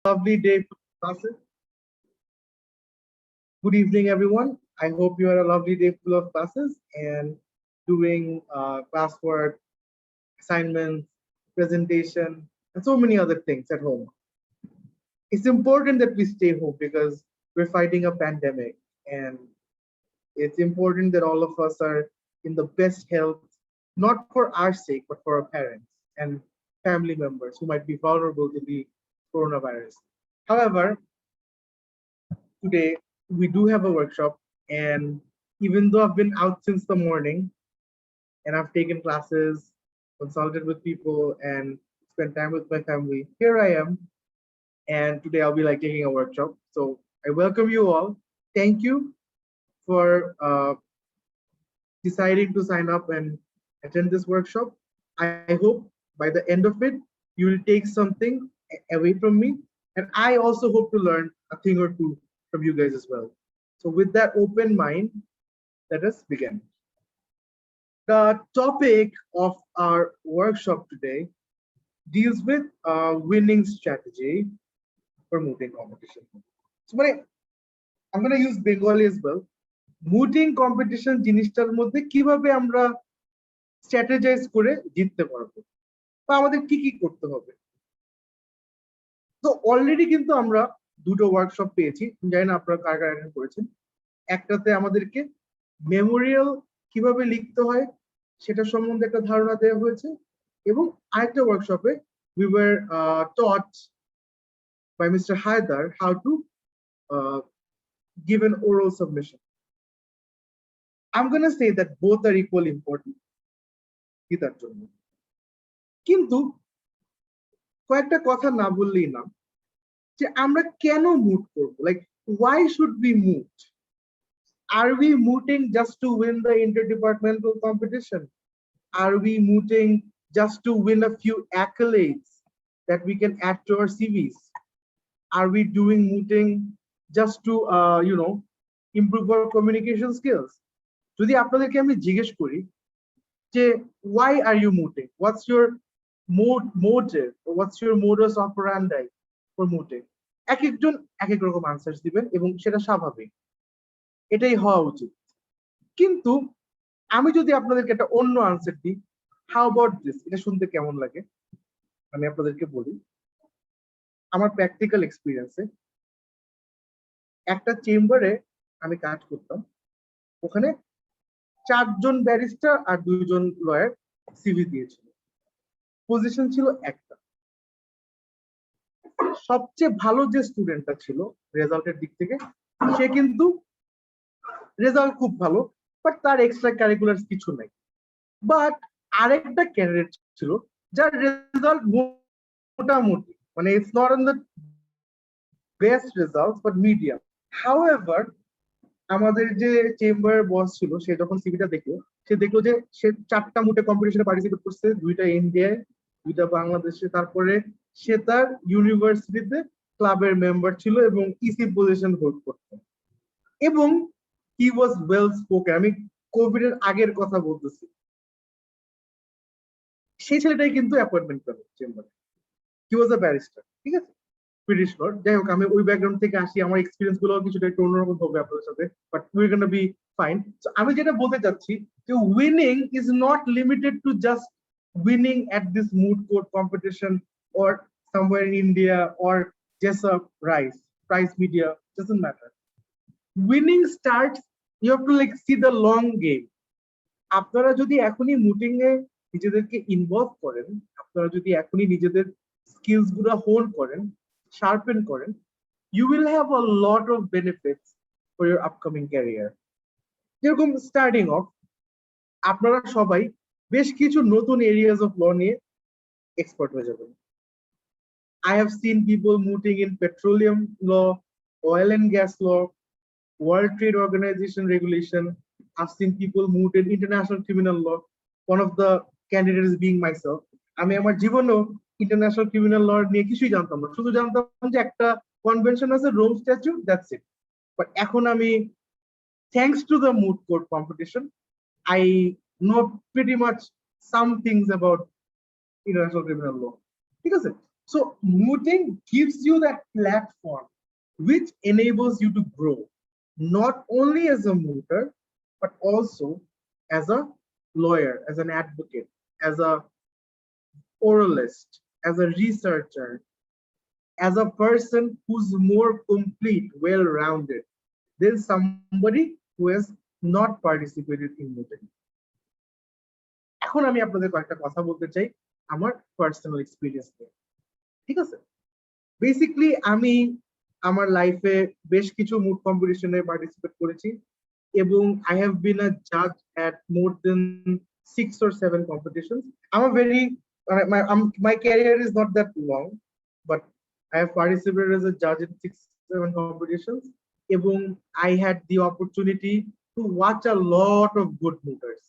Lovely day for classes. Good evening, everyone. I hope you had a lovely day full of classes and doing classwork, assignments, presentation, and so many other things at home. It's important that we stay home because we're fighting a pandemic, and it's important that all of us are in the best health, not for our sake, but for our parents and family members who might be vulnerable to the coronavirus. However, today we do have a workshop, and even though I've been out since the morning and I've taken classes, consulted with people, and spent time with my family, here I am, and today I'll be like taking a workshop. So I welcome you all. Thank you for deciding to sign up and attend this workshop. I hope by the end of it, you will take something away from me. And I also hope to learn a thing or two from you guys as well. So with that open mind, let us begin. The topic of our workshop today deals with winning strategy for mooting competition. So I'm going to use Bengali as well. Mooting competition জিনিসটার মধ্যে কিভাবে আমরা স্ট্র্যাটেজাইজ করে জিততে পারবো বা আমাদের কি কি করতে হবে। তো অলরেডি কিন্তু আমরা দুটো ওয়ার্কশপ পেয়েছি, জানি না আপনারা কার কার অ্যাটেন্ড করেছেন। একটাতে আমাদেরকে মেমোরিয়াল কিভাবে লিখতে হয় সেটা সম্বন্ধে একটা ধারণা দেওয়া হয়েছে, এবং আরেকটা ওয়ার্কশপে we were taught by Mr. Haidar how to give an oral submission. I'm going to say that both are equally important. কিন্তু কয়েকটা কথা না বললেই না যে আমরা কেন মুট করব, like why should we moot? Are we mooting just to win the interdepartmental competition? Are we mooting just to win a few accolades that we can add to our CVs? Are we doing mooting just to improve our communication skills? যদি আপনাদেরকে আমি জিজ্ঞেস করি যে why are you mooting, what's your motive, or what's your modus operandi for mooting, এক একজন এক এক রকম আনসার দিবেন এবং সেটা স্বাভাবিক, এটাই হওয়া উচিত। কিন্তু আমি যদি আপনাদেরকে একটা অন্য আনসার দিই, হাউ অ্যাবাউট দিস, এটা শুনতে কেমন লাগে? আমি আপনাদেরকে বলি আমার প্র্যাকটিক্যাল এক্সপিরিয়েন্সে। একটা চেম্বারে আমি কাজ করতাম, ওখানে 4 জন ব্যারিস্টার আর 2 জন লয়ার সিভি দিয়েছিল, পজিশন ছিল একটা। সবচেয়ে ভালো যে স্টুডেন্টটা ছিল রেজাল্টের দিক থেকে, সে কিন্তু রেজাল্ট খুব ভালো, বাট তার এক্সট্রা কারিকুলার কিছু নাই। বাট আরেকটা ক্যান্ডিডেট ছিল যার রেজাল্ট মোটামুটি, মানে it's not on the best result but medium. However আমাদের যে চেম্বার বস ছিল, সে যখন সিভিটা দেখলো, সে দেখলো যে সে 4টা মুটে কম্পিটিশনে পার্টিসিপেট করছে, 2টা ইন্ডিয়ায়, 2টা বাংলাদেশে। তারপরে সে তার ইউনিভার্সিটিতে ক্লাবের মেম্বার ছিল এবং ইসি পজিশন হোল্ড করতো, এবং হি ওয়াজ ওয়েল স্পোকেন। আমি কোভিড এর আগের কথা বলতেছি। সেই ছেলেটাই কিন্তু অ্যাপয়েন্টমেন্ট পেল চেম্বারে। হি ওয়াজ আ ব্যারিস্টার, ঠিক আছে, ব্রিটিশ লর্ড। যাই হোক, আমি ওই ব্যাকগ্রাউন্ড থেকে আসি, আমার এক্সপিরিয়েন্স গুলো কিছুটা একটু অন্যরকম হবে আপনাদের সাথে, but we are gonna be fine. আমি যেটা বলতে চাচ্ছি যে winning is not limited to just winning at this moot court competition or somewhere in India or just a prize media, doesn't matter. Winning starts, you have to like see the long game. আপনারা যদি এখনই মুটিং এ নিজেদেরকে involve করেন, আপনারা যদি এখনই নিজেদের skills গুলো হোন করেন, শার্পেন করেন, you will have a lot of benefits for your upcoming career. যেরকম স্টার্টিং অফ, আপনারা সবাই বেশ কিছু নতুন এরিয়াস অফ ল নিয়ে এক্সপার্ট হয়ে যাবেন। I have seen people mooting in petroleum law, oil and gas law, World Trade Organization regulation. I've seen people moot in international criminal law. One of the candidates being myself. আমি আমার জীবনেও international criminal ল নিয়ে কিছুই জানতাম না, শুধু জানতাম যে একটা কনভেনশন আছে, Rome statute, that's it. But এখন আমি, thanks to the moot court competition, I know pretty much some things about international criminal law, ঠিক আছে। So mooting gives you that platform which enables you to grow, not only as a mooter, but also as a lawyer, as an advocate, as a oralist, as a researcher, as a person who's more complete, well-rounded than somebody who has not participated in mooting. এখন আমি আপনাদের কয়েকটা কথা বলতে চাই আমার personal experience নিয়ে, ঠিক আছে? বেসিক্যালি আমি আমার লাইফে বেশ কিছু মুড কম্পিটিশনে পার্টিসিপেট করেছি এবং I have been a judge at more than 6 or 7 competitions. I'm a very my career is not that long, but I have participated as a judge in 6-7 competitions এবং I had the opportunity to watch a lot of good mooters,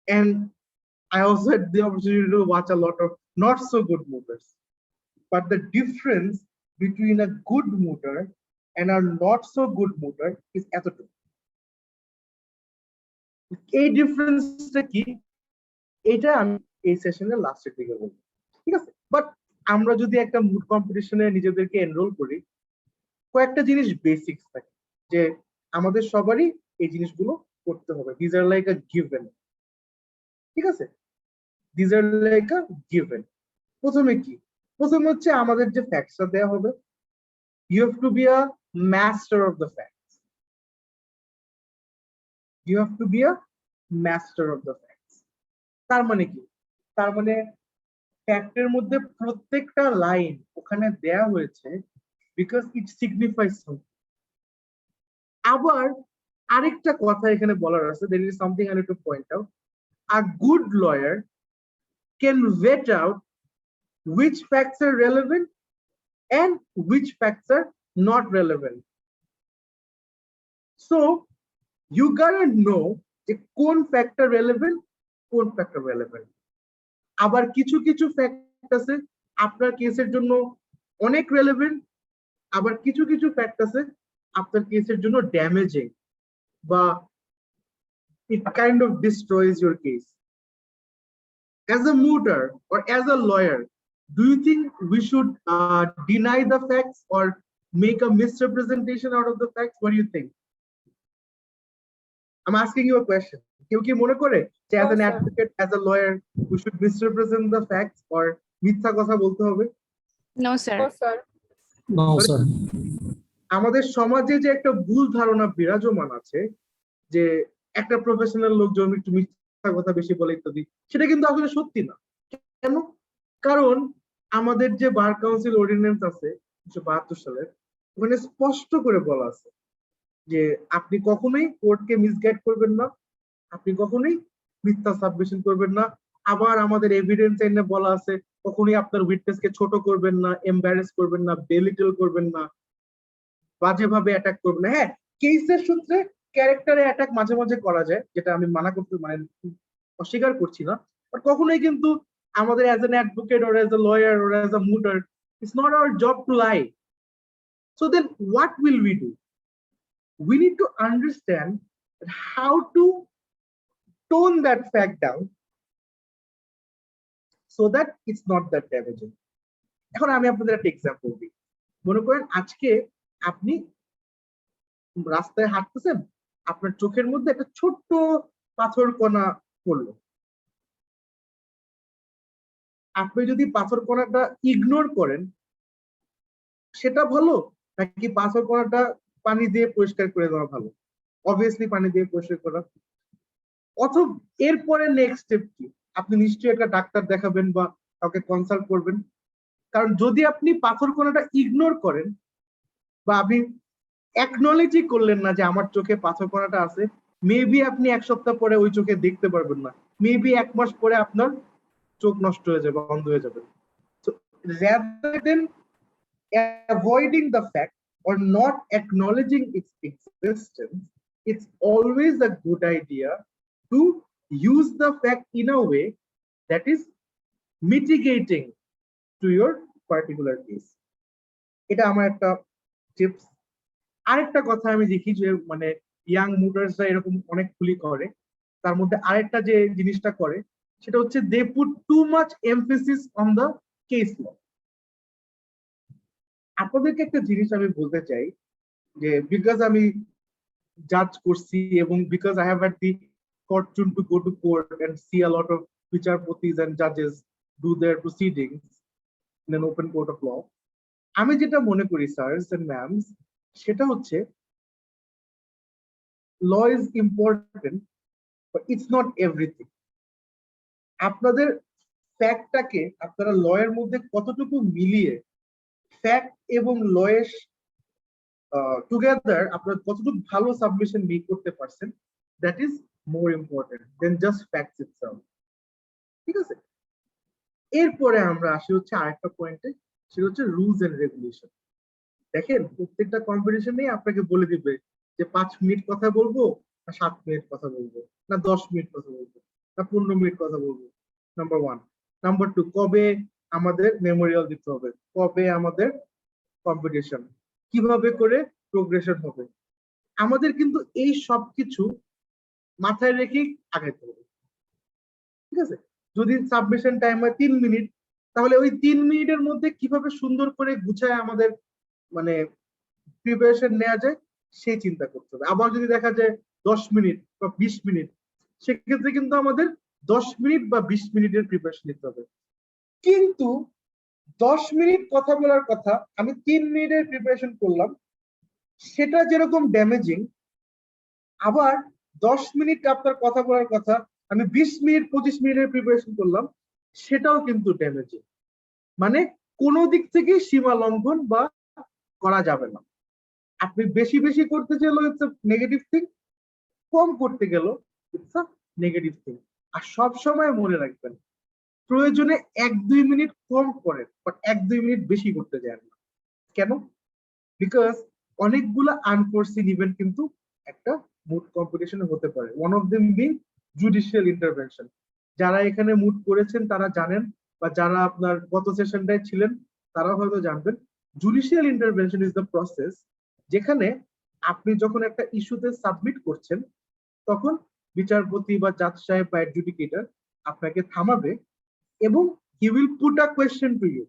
and I also had the opportunity to watch a lot of not so good mooters. But the difference between a good mooter and a not so good mooter is এতটুকু। এই ডিফারেন্সটা কি এটা আমি এই সেশনের লাস্টের দিকে বলবো, ঠিক আছে? বাট আমরা যদি একটা মুড কম্পিটিশনে নিজেদেরকে এনরোল করি, কয়েকটা জিনিস বেসিক্স থাকে যে আমাদের সবারই এই জিনিসগুলো করতে হবে। This are like a given, ঠিক আছে? This are like a given. প্রথমে কি? প্রথমে হচ্ছে আমাদের যে ফ্যাক্টসটা দেওয়া হবে, you have to be a master of the facts. You have to be a master of the facts. তার মানে কি? তার মানে ফ্যাক্টের মধ্যে প্রত্যেকটা লাইন ওখানে দেয়া হয়েছে because it signifies something. আবার আরেকটা কথা এখানে বলার আছে, there is something I need to point out. A good lawyer can vet out which facts are relevant and which facts are not relevant. So you gotta know যে কোন factor relevant, কোন factor relevant. আবার কিছু কিছু fact আছে আপনার কেসের জন্য অনেক রেলেভেন্ট, আবার কিছু কিছু ফ্যাক্ট আছে আপনার কেসের জন্য ড্যামেজিং বা it kind of destroys your case. As a mooter or as a lawyer, do you think we should deny the facts or make a misrepresentation out of the facts? What do you think? I'm asking you a question. কেউ কি মনে করে যে as an advocate, as a lawyer, we should misrepresent the facts or মিথ্যা কথা বলতে হবে? No, sir. No, sir. No, sir. আমাদের সমাজে যে একটা ভুল ধারণা বিরাজমান আছে যে একটা প্রফেশনাল লোকজন একটু মিথ্যা কথা বেশি বলে ইত্যাদি, সেটা কিন্তু আসলে সত্যি না। কেন? কারণ আমাদের যে বার কাউন্সিল অর্ডিন্যান্স আছে 1972 সালের, ওখানে স্পষ্ট করে বলা আছে যে আপনি কখনোই কোর্টকে মিসগাইড করবেন না, আপনি কখনোই মিথ্যা সাবমিশন করবেন না। আবার আমাদের এভিডেন্স এনে বলা আছে কখনোই আপনার উইটনেসকে ছোট করবেন না, এম্বারেস করবেন না, বেলিটল করবেন না, বাজেভাবে অ্যাটাক করবেন না। হ্যাঁ, কেসের সূত্রে ক্যারেক্টারে অ্যাটাক মাঝে মাঝে করা যায়, যেটা আমি মানা করতে অস্বীকার করছি না, বাট কখনোই কিন্তু আমাদের as an advocate or as a lawyer or as a mooter, it's not our job to lie. So then what will we do? We need to understand how to tone that fact down so that it's not that damaging. এখন আমি আপনাদের একটা example দিই। মনে করেন আজকে আপনি রাস্তায় হাঁটতেছেন, আপনার চোখের মধ্যে একটা ছোট্ট পাথর কণা পড়লো। আপনি যদি পাথর কণাটা ইগনোর করেন, সেটা ভালো নাকি পাথর কণাটা পানি দিয়ে পরিষ্কার করে দেওয়া ভালো? অবভিয়াসলি পানি দিয়ে পরিষ্কার করা। অথবা এরপরে নেক্সট স্টেপ কি? আপনি নিশ্চয়ই একটা ডাক্তার দেখাবেন বা কাউকে কনসাল্ট করবেন। কারণ যদি আপনি পাথর কণাটা ইগনোর করেন বা আপনি অ্যাকনলেজই করলেন না যে আমার চোখে পাথর কণাটা আছে, মেবি আপনি এক সপ্তাহ পরে ওই চোখে দেখতে পারবেন না, মেবি এক মাস পরে আপনার চোখ নষ্ট হয়ে যাবে, বন্ধ হয়ে যাবে। So rather than avoiding the fact or not acknowledging its existence, it's always a good idea to use the fact in a way that is mitigating to your particular case. এটা আমার একটা টিপস। আরেকটা কথা আমি দেখি যে মানে young মুটার্সরা এরকম অনেক ভুলই করে। তার মধ্যে আরেকটা যে জিনিসটা করে সেটা হচ্ছে they put too much emphasis on the case law. আপনাদেরকে একটা জিনিস আমি বলতে চাই যে বিকজ আমি জাজ করছি এবং because I have had the fortune to go to court and see a lot of বিচারপতিস and judges do their proceedings in an open court of law, আমি যেটা মনে করি স্যারস এন্ড ম্যামস সেটা হচ্ছে law is important but it's not everything. আপনাদের ফ্যাক্টটাকে আপনারা ল এর মধ্যে কতটুকু মিলিয়ে ফ্যাক্ট এবং ল এর টুগেদার আপনারা কতটুকু ভালো সাবমিশন মেক করতে পারছেন, that is more important than just facts itself. ঠিক আছে, এরপরে আমরা আসি হচ্ছে আরেকটা পয়েন্টে, সেটা হচ্ছে রুলস এন্ড রেগুলেশন। দেখেন প্রত্যেকটা কম্পিটিশনে আপনাকে বলে দিবে যে 5 মিনিট কথা বলবো না 7 মিনিট কথা বলবো না 10 মিনিট কথা বলবো না 15 মিনিট কথা বলবো, নাম্বার 1। নাম্বার 2, কবে আমাদের মেমোরিয়াল দিতে হবে, কবে আমাদের কম্পিটিশন, কিভাবে করে প্রোগ্রেশন হবে। আমাদের কিন্তু এই সব কিছু মাথায় রেখে আগাইতে হবে। ঠিক আছে, যদি সাবমিশন টাইম হয় 3 মিনিট, তাহলে ওই 3 মিনিটের মধ্যে কিভাবে সুন্দর করে গুছায় আমাদের মানে প্রিপারেশন নেওয়া যায় সেই চিন্তা করতে হবে। আবার যদি দেখা যায় 10 মিনিট বা 20 মিনিট, সেক্ষেত্রে কিন্তু আমাদের 10 মিনিট বা 20 মিনিটের প্রিপারেশন নিতে হবে। কিন্তু 10 মিনিট কথা বলার কথা আমি 3 মিনিটের প্রিপারেশন করলাম, সেটা যেরকম ড্যামেজিং, আবার 10 মিনিট আপনার কথা বলার কথা আমি 20 মিনিট 25 মিনিটের প্রিপারেশন করলাম, সেটাও কিন্তু ড্যামেজিং। মানে কোনো দিক থেকে সীমা লঙ্ঘন বা করা যাবে না। আপনি বেশি বেশি করতে চাইলেও ইটস আ নেগেটিভ থিং, কম করতে গেলেও ইটস আ নেগেটিভ থিং। আর সব সময় মনে রাখবেন, প্রয়োজনে 1-2 মিনিট কম করেন, বাট 1-2 মিনিট বেশি করতে যান না। কেন? বিকজ অনেকগুলো আনফোর্সিন ইভেন্ট কিন্তু একটা মুড কম্পিটিশনে হতে পারে। One of them being judicial intervention. যারা এখানে মুড করেছেন তারা জানেন, বা যারা আপনার গত সেশনটায় ছিলেন তারা হয়তো জানবেন, judicial intervention is the process যেখানে আপনি যখন একটা ইস্যুতে সাবমিট করছেন, তখন বিচারপতি বা জাজ সাহেব বা অ্যাডজুডিকেটর আপনাকে থামাবে এবং he will put a question to you.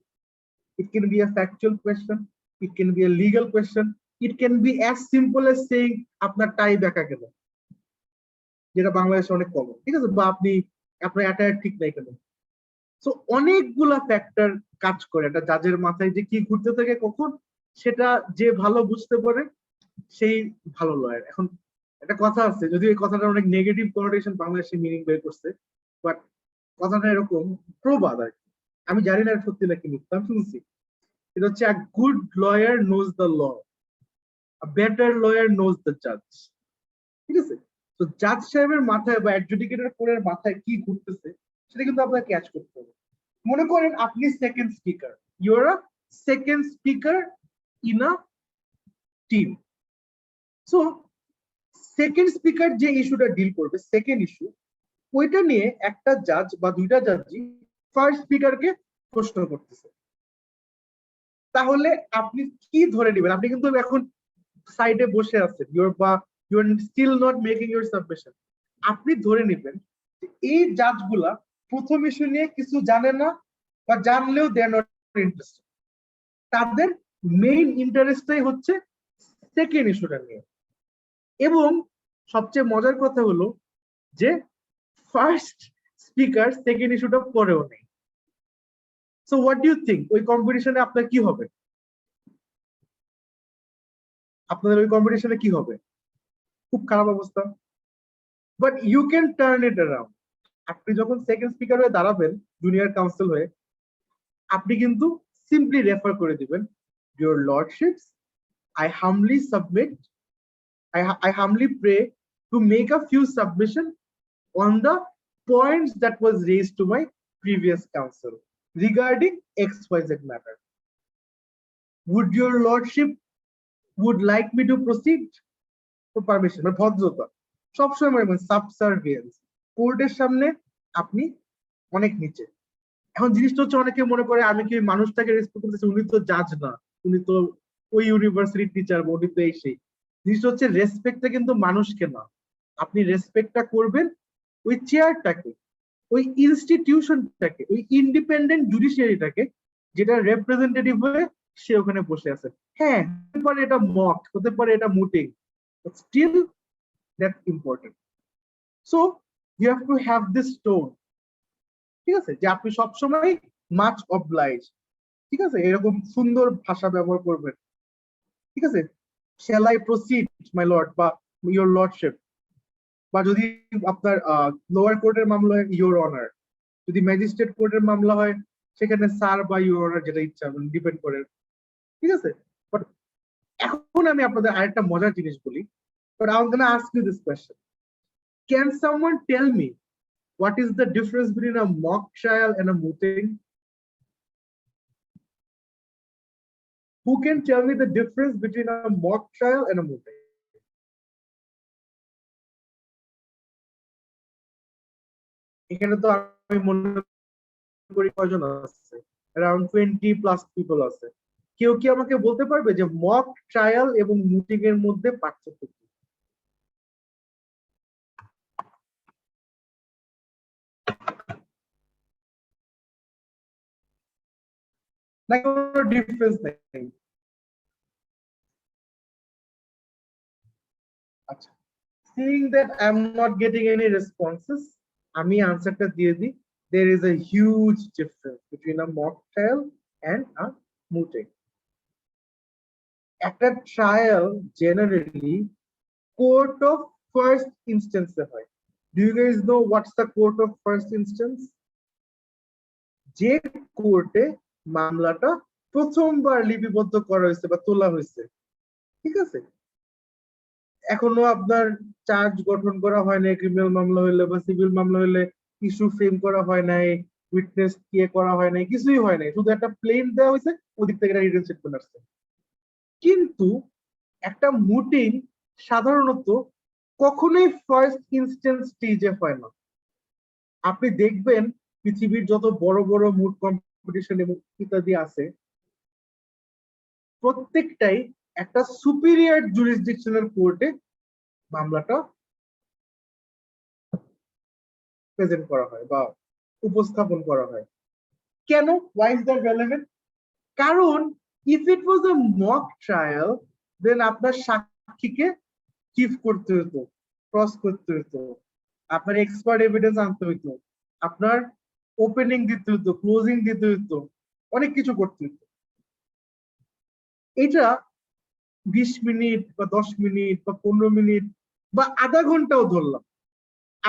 It can be a factual question, it can be a legal question, it can be as simple as saying আপনার টাই বেঁকা গেল, যেটা বাংলাদেশে অনেক কমন। ঠিক আছে, বা আপনি আপনার অ্যাটায়ার ঠিক নাই কেন। সো অনেকগুলা ফ্যাক্টর কাজ করে একটা জাজের মাথায়, যে কি ঘুরতে থাকে কখন, সেটা যে ভালো বুঝতে পারে সেই ভালো লয়ার। এখন একটা কথা আছে, যদি এই কথাটা অনেক নেগেটিভ কনোটেশন বাংলাদেশে মিনিং বের করছে, বাট কথাটা এরকম প্রবাদ আর কি, আমি জানি না সত্যি নাকি মিথ্যা, আমি শুনছি। এটা হচ্ছে a good lawyer knows the law, a better lawyer knows the জাজ। ঠিক আছে, তো জাজ সাহেবের মাথায় বা অ্যাডজুডিকেটর কোরের মাথায় কি ঘুরতেছে সেটা কিন্তু আপনাকে ক্যাচ করতে হবে। মনে করেন আপনি second speaker, you are a second speaker in a team. So second speaker যে ইস্যুটা ডিল করবে, সেকেন্ড ইস্যু, ওইটা নিয়ে একটা জাজ বা দুইটা জাজই ফার্স্ট স্পিকারকে প্রশ্ন করতেছে। তাহলে আপনি কি ধরে নেবেন? আপনি কিন্তু এখন সাইডে বসে আছেন, you are still not making your submission. আপনি ধরে নেবেন যে এই জাজগুলা প্রথম ইস্যু নিয়ে কিছু জানে না, বা জানলেও দে আর নট ইন্টারেস্টেড। তাদের মেইন ইন্টারেস্টটাই হচ্ছে সেকেন্ড ইস্যুটা নিয়ে। এবং সবচেয়ে মজার কথা হলো যে ফার্স্ট স্পিকার সেকেন্ড ইস্যুটা পরেও নেই। So what do you think, ওই কম্পিটিশনে আপনার কি হবে? আপনাদের ওই কম্পিটিশনে কি হবে? খুব খারাপ অবস্থা। But you can turn it around. আপনি যখন সেকেন্ড স্পিকার হয়ে দাঁড়াবেন জুনিয়র কাউন্সিল হয়ে, আপনি কিন্তু সিম্পলি রেফার করে দিবেন, your lordships, I humbly submit, I humbly pray to make a few submission on the points that was raised to my previous counsel regarding XYZ matter. Would your lordship would like me to proceed? তো permission মানে ভদ্রতা সবসময়, মানে সাবসার্ভিয়েন্স। কোর্টের সামনে আপনি অনেক নিচে। এখন জিনিসটা হচ্ছে, অনেকে মনে করে আমি কি মানুষটাকে রেসপেক্ট করতেছি, উনি তো জাজ না, উনি তো ওই ইউনিভার্সিটির টিচার, উনি তো এই সেই। জিনিসটা হচ্ছে রেসপেক্টটা কিন্তু মানুষকে না, আপনি রেসপেক্টটা করবেন ওই চেয়ারটাকে, ওই ইনস্টিটিউশনটাকে, ওই ইন্ডিপেন্ডেন্ট জুডিশিয়ারিটাকে, যেটা রিপ্রেজেন্টেটিভ হয়ে সে ওখানে বসে আছে। হ্যাঁ, হতে পারে এটা মক, হতে পারে এটা mooting, but still that important. So you have to have this tone, ঠিক আছে, যে আপনি সবসময় মাচ অবলাইজ, ঠিক আছে, এরকম সুন্দর ভাষা ব্যবহার করবেন, ঠিক আছে। Shall I proceed my lord বা ইয়োর লর্ডশিপ, বা যদি আপনার লোয়ার কোর্টের মামলা হয় ইয়োর অনার, যদি ম্যাজিস্ট্রেট কোর্টের মামলা হয় সেখানে স্যার বা ইয়োর অনার, যেটা ইচ্ছা ডিপেন্ড করে, ঠিক আছে। বাট এখন আমি আপনাদের আরেকটা মজার জিনিস বলি, but I am gonna ask you this question, can someone tell me what is the difference between a mock trial and a mooting? Who can tell me the difference between a mock trial and a mooting? এখানে তো আমি মনে করি কয়জন আছে, around 20+ people আছে। কেউ কি আমাকে বলতে পারবে যে মক ট্রায়াল এবং মুটিং এর মধ্যে পার্থক্য কি? না কোনো ডিফারেন্স নেই? আচ্ছা, seeing that I'm not getting any responses, আমি আনসারটা দিয়ে দিই। There is a huge difference between a mock trial and a mooting. একটা trial generally court of first ইনস্ট্যান্সে হয়। Do you guys know what's the court of first instance? যে কোর্টে মামলাটা প্রথমবার লিপিবদ্ধ করা হয়েছে বা তোলা হয়েছে, ঠিক আছে। এখনো আপনার চার্জ গঠন করা হয় নাই, ক্রিমিনাল মামলা হইলে বা সিভিল মামলা হইলে ইস্যু ফ্রেম করা হয় নাই, উইটনেস কে করা হয় নাই, কিছুই হয় নাই, শুধু একটা প্লেন দেওয়া হয়েছে, ওদিক থেকে একটা রিটেন স্টেটমেন্ট আসছে। কিন্তু একটা মুটিং সাধারণত কখনোই ফার্স্ট ইনস্ট্যান্স স্টেজে হয় না। আপনি দেখবেন পৃথিবীর যত বড় বড় মুট কম্পিটিশন এবং ইত্যাদি আছে, প্রত্যেকটাই একটা সুপিরিয়র জুরিসডিকশনাল কোর্টে মামলাটা প্রেজেন্ট করা হয় বা উপস্থাপন করা হয়। কেন? Why is that relevant? কারণ if it was a mock trial, then আপনার সাক্ষীকে চিফ করতে হতো, ক্রস করতে হতো, আপনার এক্সপার্ট এভিডেন্স আনতে হতো, আপনার ওপেনিং দিতে হতো, ক্লোজিং দিতে হতো, অনেক কিছু করতে হতো। এটা 20 মিনিট বা 10 মিনিট বা 15 মিনিট বা আধা ঘন্টাও ধরলাম,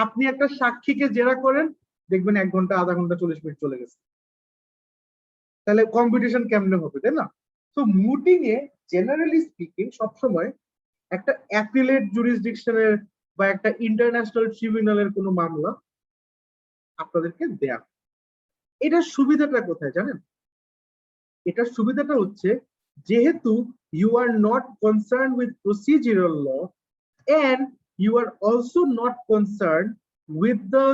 আপনি একটা সাক্ষীকে জেরা করেন, দেখবেন 1 ঘন্টা, আধা ঘন্টা, 40 মিনিট চলে গেছে। তাহলে কম্পিটিশন কেমনে হবে, তাই না? তো মুটিং এ জেনারেলি স্পিকিং সবসময় একটা অ্যাপিলেট জুরিসডিকশনের বা একটা ইন্টারন্যাশনাল ট্রিবিউনালের কোনো মামলা আপনাদেরকে দেয়া। এটার সুবিধাটা কোথায় জানেন? এটার সুবিধাটা হচ্ছে, যেহেতু you are not concern with procedural law and you are also not concerned with the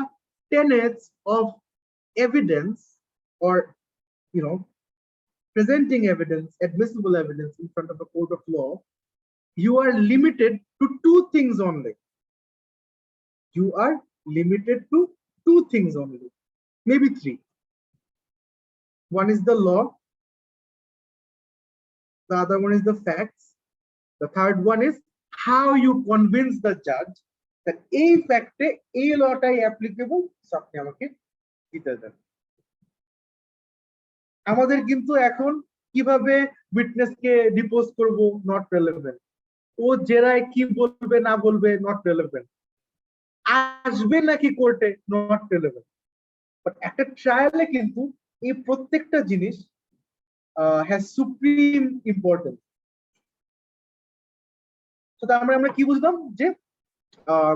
tenets of evidence, or you know, presenting evidence, admissible evidence in front of a court of law, you are limited to 2 things only. You are limited to 2 things only, maybe 3. One is the law, the other one is the facts, the third one is how you convince the judge that এই ফ্যাক্টে এই লটাই applicable, আপনি আমাকে দিতে দেন। আমাদের কিন্তু এখন কিভাবে উইটনেসকে ডিপোজ করব নট রেলেভেন্ট, ও জেরায় কি বলবে না বলবে নট রেলেভেন্ট, আসবে নাকি কোর্টে নট রেলেভেন্ট। বাট একটা ট্রায়ালে কিন্তু এই প্রত্যেকটা জিনিস হ্যাজ সুপ্রিম ইম্পর্টেন্স। তো তার মানে আমরা কি বুঝলাম, যে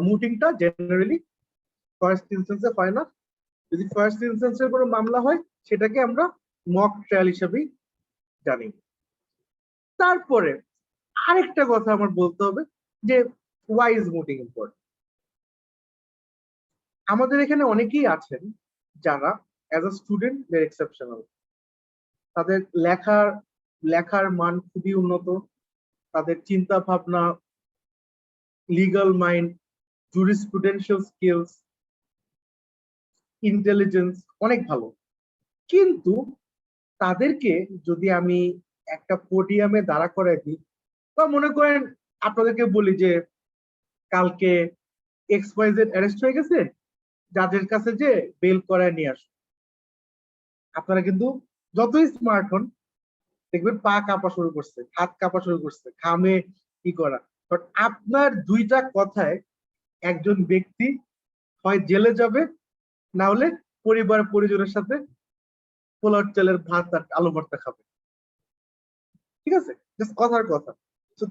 মুটিংটা জেনারেলি ফার্স্ট ইনস্ট্যান্সে হয় না। যদি ফার্স্ট ইনস্ট্যান্সের কোনো মামলা হয়, সেটাকে আমরা মক ট্রায়াল হিসেবেই জানি। তারপরে আরেকটা কথা আমার বলতে হবে, যে ওয়াই ইজ মুটিং ইম্পর্টেন্ট। আমাদের এখানে অনেকেই আছেন যারা as a student they're exceptional, তাদের লেখার মান খুবই উন্নত, তাদের চিন্তা ভাবনা, legal mind, jurisprudential skills, intelligence অনেক ভালো। কিন্তু তাদেরকে যদি আমি একটা পোডিয়ামে দাঁড়া করাই দিই, বা মনে করেন আপনাদেরকে বলি যে কালকে XYZ অ্যারেস্ট হয়ে গেছে, জাজের কাছে যে বেল করায় নিয়ে আসো। আপনারা কিন্তু যতই স্মার্ট হন দেখবেন পা কাঁপা শুরু করছে, হাত কাঁপা শুরু করছে, ঘামে কি করা। বাট আপনার দুইটা কথায় একজন ব্যক্তি হয় জেলে যাবে, না হলে পরিবার পরিজনের সাথে পোলার চালের ভাত আর আলু ভর্তা খাবে। ঠিক আছে, জাস্ট কথার কথা। So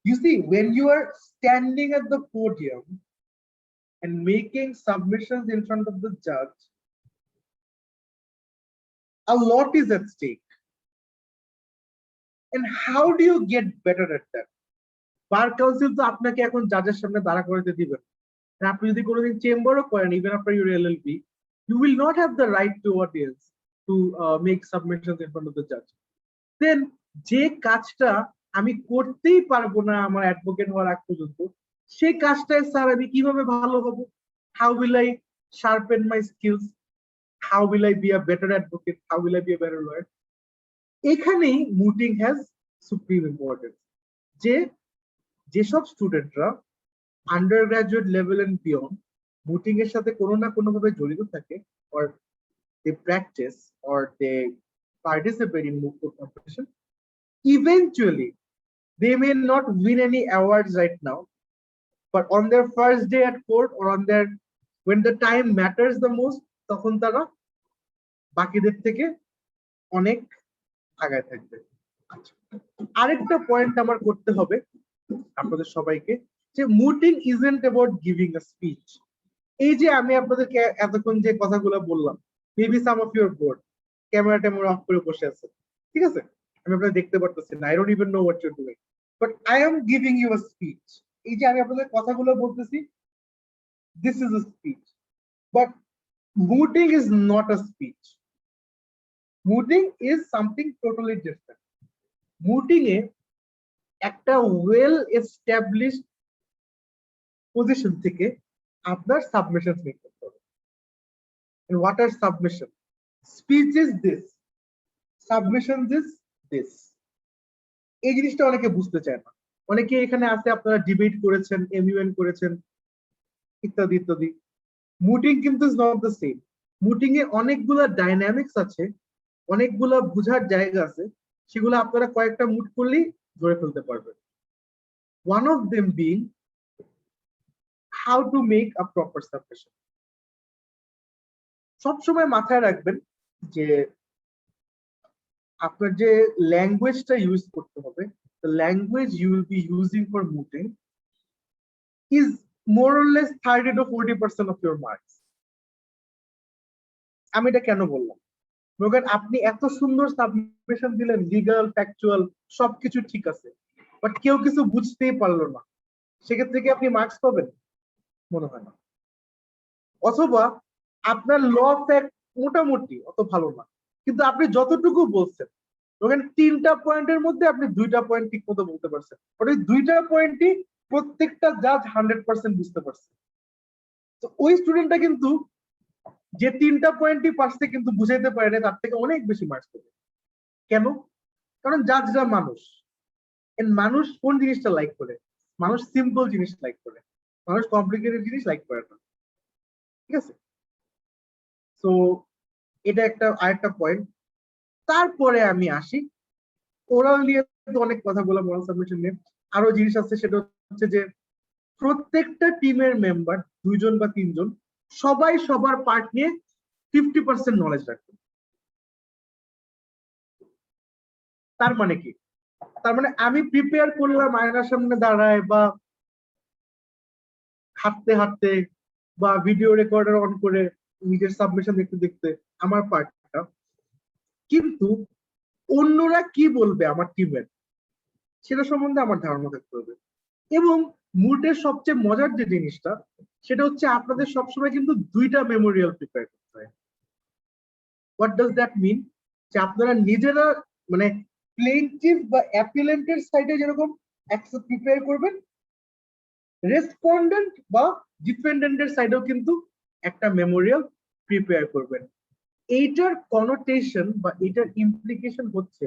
you see, when you are standing at the podium and making submissions in front of the judge, a lot is at stake. And how do you get better at that? Bar council তো আপনাকে এখন জাজের সামনে দাঁড়া করাতে দিবেন। আপনি যদি কোনোদিন চেম্বারও করেন, even after your LLB, you will not have the right to audience to make submissions in front of the judge. Then যে কাজটা আমি করতেই পারবো না আমার অ্যাডভোকেট হওয়ার আগ পর্যন্ত, সেই কাজটায় স্যার আমি কিভাবে ভালো হব? How will I sharpen my skills? How will I be a better advocate? How will I be a better lawyer? এখানেই মুটিং হ্যাজ সুপ্রিম ইম্পর্টেন্স। যেসব স্টুডেন্টরা undergraduate level and beyond mooting এর সাথে কোনো না কোনো ভাবে জড়িত থাকে, or they practice or they participate in moot court competition, eventually they may not win any awards right now, but on their first day at court or on their when the time matters the most, তখন তারা বাকিদের থেকে অনেক আগায় থাকবে। আরেকটা point আমার করতে হবে আপনাদের সবাইকে, যে mooting isn't about giving a speech. এই যে আমি আপনাদেরকে এতক্ষণ যে কথাগুলো বললাম, maybe some of you're bored camera ট্যামেরা অফ করে বসে আছে, ঠিক আছে, আমি আপনাদের দেখতে পারতেছি না, I don't even know what you are doing, but I am giving you a speech. এই যে আমি আপনাদের কথাগুলো বলতেছি, this is a speech, but mooting is not a speech. Mooting is something totally different. Mooting এ একটা well established position থেকে আপনার সাবমিশন মেক করতে হবে। And what are submission? Speech is this, submission is this. এই জিনিসটা অনেকে বুঝতে চায় না। অনেকে এখানে আছে, আপনারা ডিবেট করেছেন, MUN করেছেন, ইত্যাদি ইত্যাদি। মুটিং কিন্তু ইজ নট দ্য সেম। মুটিং এ অনেকগুলা ডাইনামিক্স আছে, অনেকগুলা বুঝার জায়গা আছে, সেগুলো আপনারা কয়েকটা মুট করলেই ধরে ফেলতে পারবেন। One of them being how to make a proper submission. সবসময় মাথায় রাখবেন যে আপনার যে ল্যাঙ্গুয়েজটা ইউজ করতে হবে, the language you will be using for mooting is more or less 30 to 40% of your marks. আমি এটা কেন বললাম? আপনি এত সুন্দর সাবমিশন দিলেন, লিগাল ফ্যাকচুয়াল সবকিছু ঠিক আছে, বাট কেউ কিছু বুঝতেই পারলো না, সেক্ষেত্রে কি আপনি মার্কস পাবেন? মনে হয় না। অথবা আপনার ল ফ্যাক্ট মোটামুটি অত ভালো না, কিন্তু আপনি যতটুকু বলছেন, ওখানে 3টা পয়েন্টের মধ্যে আপনি 2টা পয়েন্ট ঠিক মতো বলতে পারছেন, ওই 2টা পয়েন্টই প্রত্যেকটা জাজ 100% বুঝতে পারছে। তো ওই স্টুডেন্টটা কিন্তু যে 3টা পয়েন্টই পারছে কিন্তু বুঝাইতে পারে না, তার থেকে অনেক বেশি মার্কস পাবে। কেন? কারণ জাজরা মানুষ, মানুষ কোন জিনিসটা লাইক করে? মানুষ সিম্পল জিনিস লাইক করে, মানুষ কমপ্লিকেটেড জিনিস লাইক করে না। ঠিক আছে, তো এটা একটা আরেকটা পয়েন্ট। তারপরে আমি আসি ওরাল নিয়ে, তো অনেক কথা বলা, মোরাল সাবমিশন নিয়ে আরো জিনিস আছে, সেটা হচ্ছে যে প্রত্যেকটা টিমের মেম্বার 2 জন বা 3 জন সবাই সবার পার্ট নিয়ে 50% নলেজ রাখবে। তার মানে কি? তার মানে আমি প্রিপেয়ার করলাম আয়নার সামনে দাঁড়ায় বা হাঁটতে হাঁটতে বা ভিডিও রেকর্ডার অন করে নিজের সাবমিশন দেখতে দেখতে আমার পার্টটা, কিন্তু অন্যরা কি বলবে আমার টিমের সেটা সম্বন্ধে আমার ধারণা থাকতে হবে। এবং মুটের সবচেয়ে মজার যে জিনিসটা, সেটা হচ্ছে আপনাদের সবসময় কিন্তু 2টা মেমোরিয়াল প্রিপেয়ার করতে হয়। What does that mean? যে আপনারা নিজেরা মানে প্লেইনটিভ বা অ্যাপিলেন্টের সাইডে যেরকম একটা প্রিপেয়ার করবেন, রেসপন্ডেন্ট বা ডিফেন্ডেন্টের সাইডেও কিন্তু একটা মেমোরিয়াল প্রিপেয়ার করবেন। এইটার কনোটেশন বা এটার ইমপ্লিকেশন হচ্ছে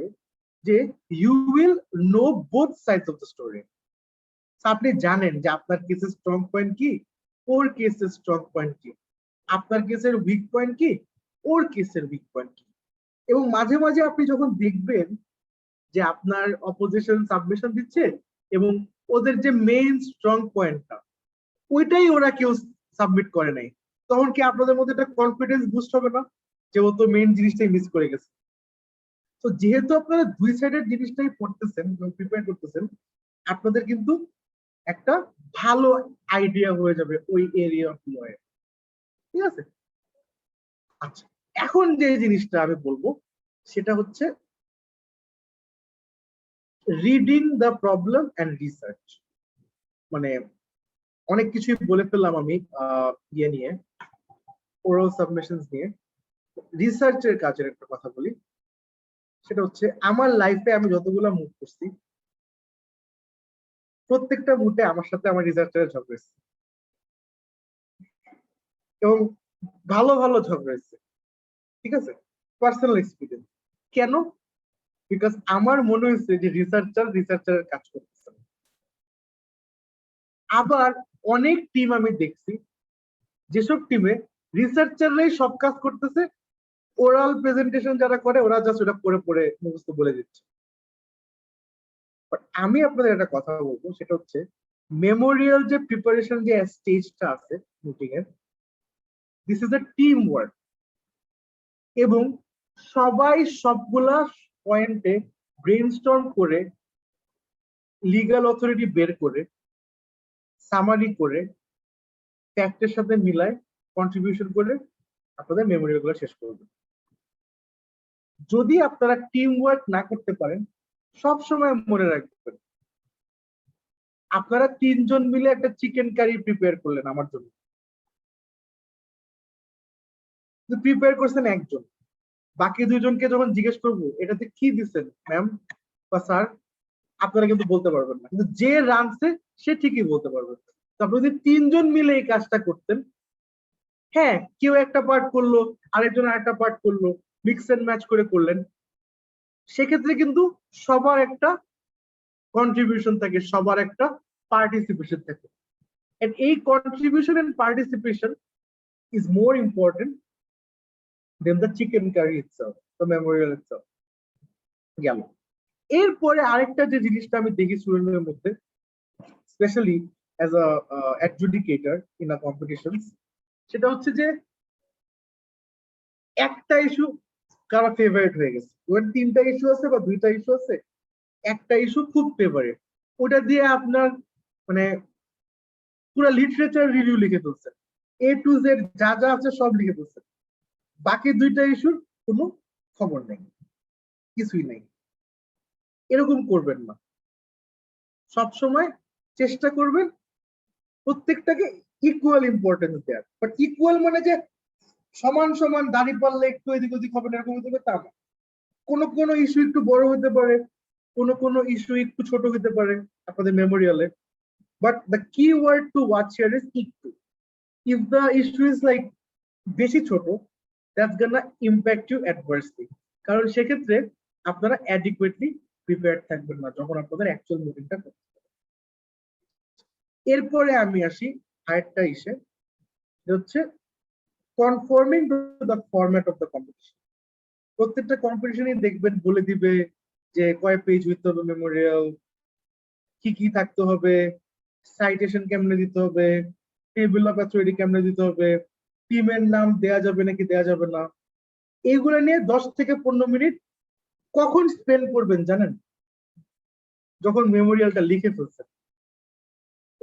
যে you will know both sides of the story. আপনি জানেন যে আপনার কেসের স্ট্রং পয়েন্ট কি, ওর কেসের স্ট্রং পয়েন্ট কি, আপনার কেসের উইক পয়েন্ট কি, ওর কেসের উইক পয়েন্ট কি। এবং মাঝে মাঝে আপনি যখন দেখবেন যে আপনার অপোজিশন সাবমিশন দিচ্ছে এবং ওদের যে মেইন স্ট্রং পয়েন্টটা ওইটাই ওরা কেউ সাবমিট করে নাই, তখন কি আপনাদের মধ্যে একটা কনফিডেন্স বুস্ট হবে না যে ও তো মেইন জিনিসটাই মিস করে গেছে? তো যেহেতু আপনারা দুই সাইডের জিনিসটাই পড়তেছেন এবং প্রিপেয়ার করতেছেন, আপনাদের কিন্তু একটা ভালো আইডিয়া হয়ে যাবে ওই এরিয়া অফ লয়ে। ঠিক আছে? আচ্ছা, এখন যে জিনিসটা আমি বলবো সেটা হচ্ছে reading the problem and research. মানে অনেক কিছুই বলে ফেললাম আমি ইয়ে নিয়ে, ওরাল সাবমিশনস নিয়ে। রিসার্চের কাজের একটা কথা বলি, সেটা হচ্ছে আমার লাইফে আমি যতগুলো মুভ করছি প্রত্যেকটা মুভে আমার সাথে আমার রিসার্চারের ঝগড়া হয়েছে, এবং ভালো ভালো ঝগড়া হয়েছে। ঠিক আছে? Personal experience. কেন? বিকজ আমার মনে হয়েছে যে রিসার্চারের কাজ করতেছে। আবার অনেক টিম আমি দেখছি যেসব টিমে রিসার্চাররাই সব কাজ করতেছে, ওরাল প্রেজেন্টেশন যারা করে ওরা জাস্ট ওটা পড়ে পড়ে মুখস্থ বলে দিচ্ছে। বাট আমি আপনাদের একটা কথা বলবো, সেটা হচ্ছে মেমোরিয়াল যে প্রিপারেশন যে স্টেজটা আছে মিটিং এর, this is a team work. এবং সবাই সবগুলা পয়েন্টে ব্রেইনস্টর্ম করে, লিগ্যাল অথরিটি বের করে, সামারি করে, ফ্যাক্টের সাথে মিলায়, কন্ট্রিবিউশন করে আপনাদের মেমোরিয়াল গুলো শেষ করবেন। যদি আপনারা টিম ওয়ার্ক না করতে পারেন, সব সময় মনে রাখবেন আপনারা তিনজন মিলে একটা চিকেন কারি প্রিপেয়ার করলেন আমার জন্য, প্রিপেয়ার করছেন একজন, বাকি দুইজনকে যখন জিজ্ঞেস করবো এটাতে কি দিচ্ছেন ম্যাম বা স্যার, আপনারা কিন্তু বলতে পারবেন না, কিন্তু যে রানছে সে ঠিকই বলতে পারবেন। তারপর যদি তিনজন মিলে এই কাজটা করতেন, হ্যাঁ কেউ একটা পার্ট করলো, আরেকজন আরেকটা পার্ট করলো, মিক্স এন্ড ম্যাচ করে করলেন, সেক্ষেত্রে কিন্তু সবার একটা কন্ট্রিবিউশন থাকে, সবার একটা পার্টিসিপেশন থাকে। And এই contribution and participation is more important than the chicken curry itself, the memorial itself. গেল। এরপরে আরেকটা যে জিনিসটা আমি দেখি স্টুডেন্টদের মধ্যে, specially as a adjudicator in a competition, সেটা হচ্ছে যে একটা ইস্যু কারো ফেভারিট হয়ে গেছে, ওর তিনটা ইস্যু আছে বা দুইটা ইস্যু আছে, একটা ইস্যু খুব ফেভারিট, ওটা দিয়ে আপনার মানে পুরো লিটারেচার রিভিউ লিখে ফেলছে, এ টু জেড যা যা আছে সব লিখে ফেলছে, বাকি দুইটা ইস্যুর কোনো খবর নেই, কিছুই নেই। এরকম করবেন না। সবসময় চেষ্টা করবেন প্রত্যেকটাকে ইকুয়াল ইম্পর্টেন্স দেওয়ার। বাট ইকুয়াল মানে যে সমান সমান দাঁড়িয়ে পারলে একটু এদিক ওদিক হবে না, এরকম হতে হবে তা না। কোনো কোনো ইস্যু একটু বড় হতে পারে, কোনো কোনো ইস্যু একটু ছোট হতে পারে আপনাদের মেমোরিয়ালে। But the key word to watch here is একটু। If the issue is like বেশি ছোট, that's gonna impact you adversely. কারণ সেক্ষেত্রে আপনারা অ্যাডিকুয়েটলি প্রিপেয়ার্ড থাকবেন না যখন আপনাদের অ্যাকচুয়াল মিটিংটা করতে হবে। এরপরে আমি আসি আরেকটা ইসে, হচ্ছে conforming to the format of the competition. প্রত্যেকটা কম্পিটিশনই দেখবেন বলে দিবে যে কয় পেজ হইতে হবে মেমোরিয়াল, কি কি থাকতে হবে, সাইটেশন কেমনে দিতে হবে, টেবিল অফ অথরিটি কেমনে দিতে হবে, টিমের নাম দেয়া যাবে নাকি দেয়া যাবে না, এইগুলো নিয়ে 10 থেকে 15 মিনিট কখন স্পেন্ড করবেন জানেন? যখন মেমোরিয়ালটা লিখে ফেলছেন,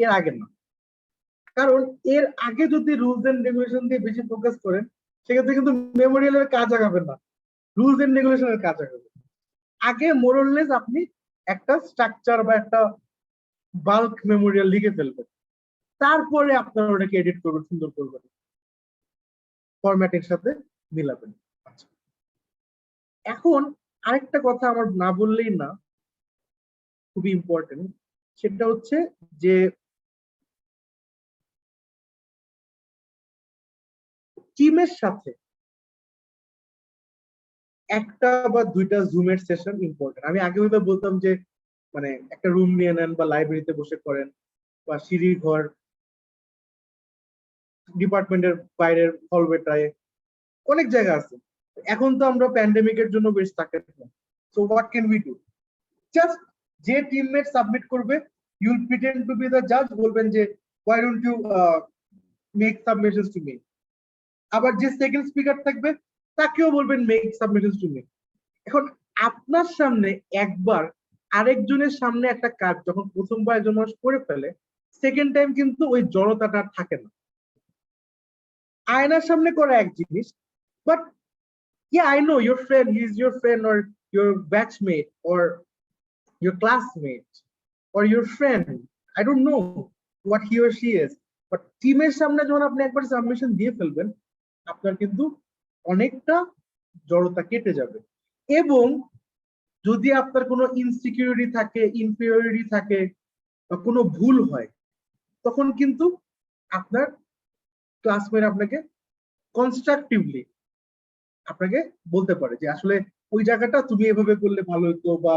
এর আগে না। কারণ এর আগে যদি রুলস এন্ড রেগুলেশন দিয়ে বেশি ফোকাস করেন, সেক্ষেত্রে কিন্তু মেমোরিয়ালের কাজ আগাবেন না, রুলস এন্ড রেগুলেশনের কাজ আগাবে। আগে মোরলেস আপনি একটা স্ট্রাকচার বা একটা বাল্ক মেমোরিয়াল লিখে ফেলবেন, তারপরে আপনারা ওটাকে এডিট করবেন, সুন্দর করবেন, ফরম্যাটের সাথে মিলাবেন। আচ্ছা, এখন আরেকটা কথা আমার না বললেই না, খুবই ইম্পর্টেন্ট, সেটা হচ্ছে যে টিমের সাথে একটা বা দুইটা জুমের সেশন ইম্পর্টেন্ট। আমি আগে হয়তো বলতাম যে মানে একটা রুম নিয়ে নেন বা লাইব্রেরিতে বসে করেন বা সিঁড়ি ঘর ডিপার্টমেন্টের বাইরের হলওয়েটায় অনেক জায়গা আছে। এখন তো আমরা প্যান্ডেমিকের জন্য বেশ থাকে। So what can we do? Just যে টিমমেট সাবমিট করবে ইউল প্রিটেন্ড টু বি দ্য জাজ, বলবেন যে why don't you make submissions to me। আবার যে সেকেন্ড স্পিকার থাকবে তাকেও বলবেন make submissions to me। এখন আপনার সামনে একবার আরেকজনের সামনে একটা কাজ যখন প্রথমবার একজন মানুষ করে ফেলে, সেকেন্ড টাইম কিন্তু ওই জড়তাটা থাকে না। আয়নার সামনে করা এক জিনিস, but yeah, I know your friend, he's your friend or your batchmate or your classmate or your friend. I don't know what he or she is. But টিমের সামনে যখন আপনি একবার সাবমিশন দিয়ে ফেলবেন, আপনার কিন্তু অনেকটা জড়তা কেটে যাবে। এবং যদি আপনার কোনো ইনসিকিউরিটি থাকে, ইনফিরিয়রিটি থাকে বা কোনো ভুল হয়, তখন কিন্তু আপনার ক্লাসমেট আপনাকে কনস্ট্রাকটিভলি আপনাকে বলতে পারে যে আসলে ওই জায়গাটা তুমি এভাবে করলে ভালো হতো, বা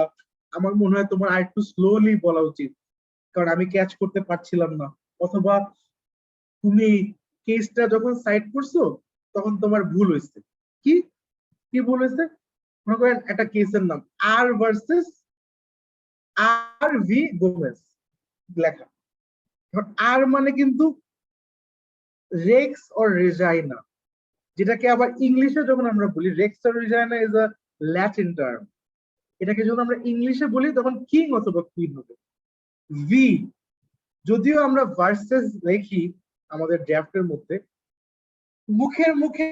আমার মনে হয় তোমার আর একটু স্লোলি বলা উচিত কারণ আমি ক্যাচ করতে পারছিলাম না, অথবা তুমি কেসটা যখন সাইড করছো তখন তোমার ভুল হয়েছে। কি কি ভুল হয়েছে? মনে করেন একটা কেসের নাম আর ভার্সেস আর ভি গোমেজ লেখা। আর মানে কিন্তু রেক্স অর রেজাইনা, যেটাকে আবার ইংলিশে যখন আমরা বলি rex or regina is a Latin term. এটাকে যখন আমরা ইংলিশে বলি তখন কিং অথবা কুইন হবে। ভি, যদিও আমরা ভার্সেস লিখি আমাদের ড্রাফটের মধ্যে, মুখের মুখে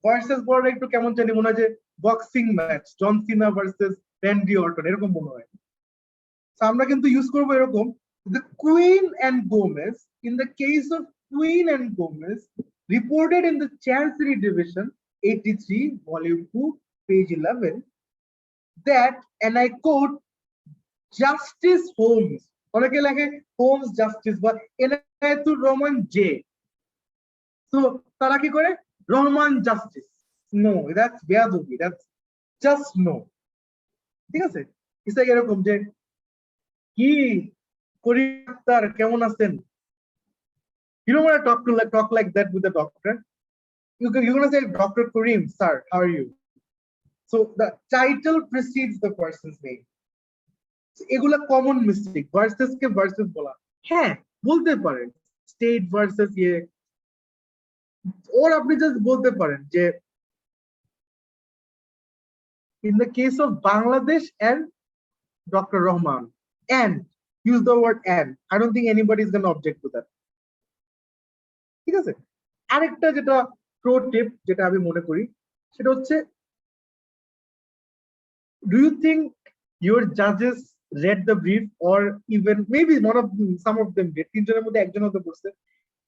ভার্সেস বলাটা একটু কেমন জানি মনে হয় যে বক্সিং ম্যাচ জন সিনা ভার্সেস র্যান্ডি অর্টন এরকম মনে হয়। আমরা কিন্তু ইউজ করবো এরকম, the Queen and Gomez, in the case of Queen and Gomez, reported in the Chancery Division 83 volume 2 page 11 that, and I quote, Justice Holmes, অনেকে লেখে হোমস জাস্টিস বা এনায়েতুর রহমান জে, তো তারা কি করে রহমান জাস্টিস, নো দ্যাটস বেয়াদবি, দ্যাটস জাস্ট নো। ঠিক আছে, এরকম যে কি করি ডাক্তার কেমন আছেন, you don't want to talk like that with the doctor. You're gonna say Dr. Kareem, sir, how are you? So the title precedes the person's name. এগুলা কমন মিস্টেক। ভার্সেস কে versus বলা, হ্যাঁ বলতে পারেন state versus ইয়ে, ওর আপনি just বলতে পারেন যে in the case of Bangladesh and Dr. Rahman, and use the word and. I don't think anybody is gonna object to that. ঠিক আছে, আরেকটা যেটা প্রো টিপ যেটা আমি মনে করি সেটা হচ্ছে, do you think your judges read the brief or even maybe some of them did? তিনজনের মধ্যে একজন হতে পড়ছে।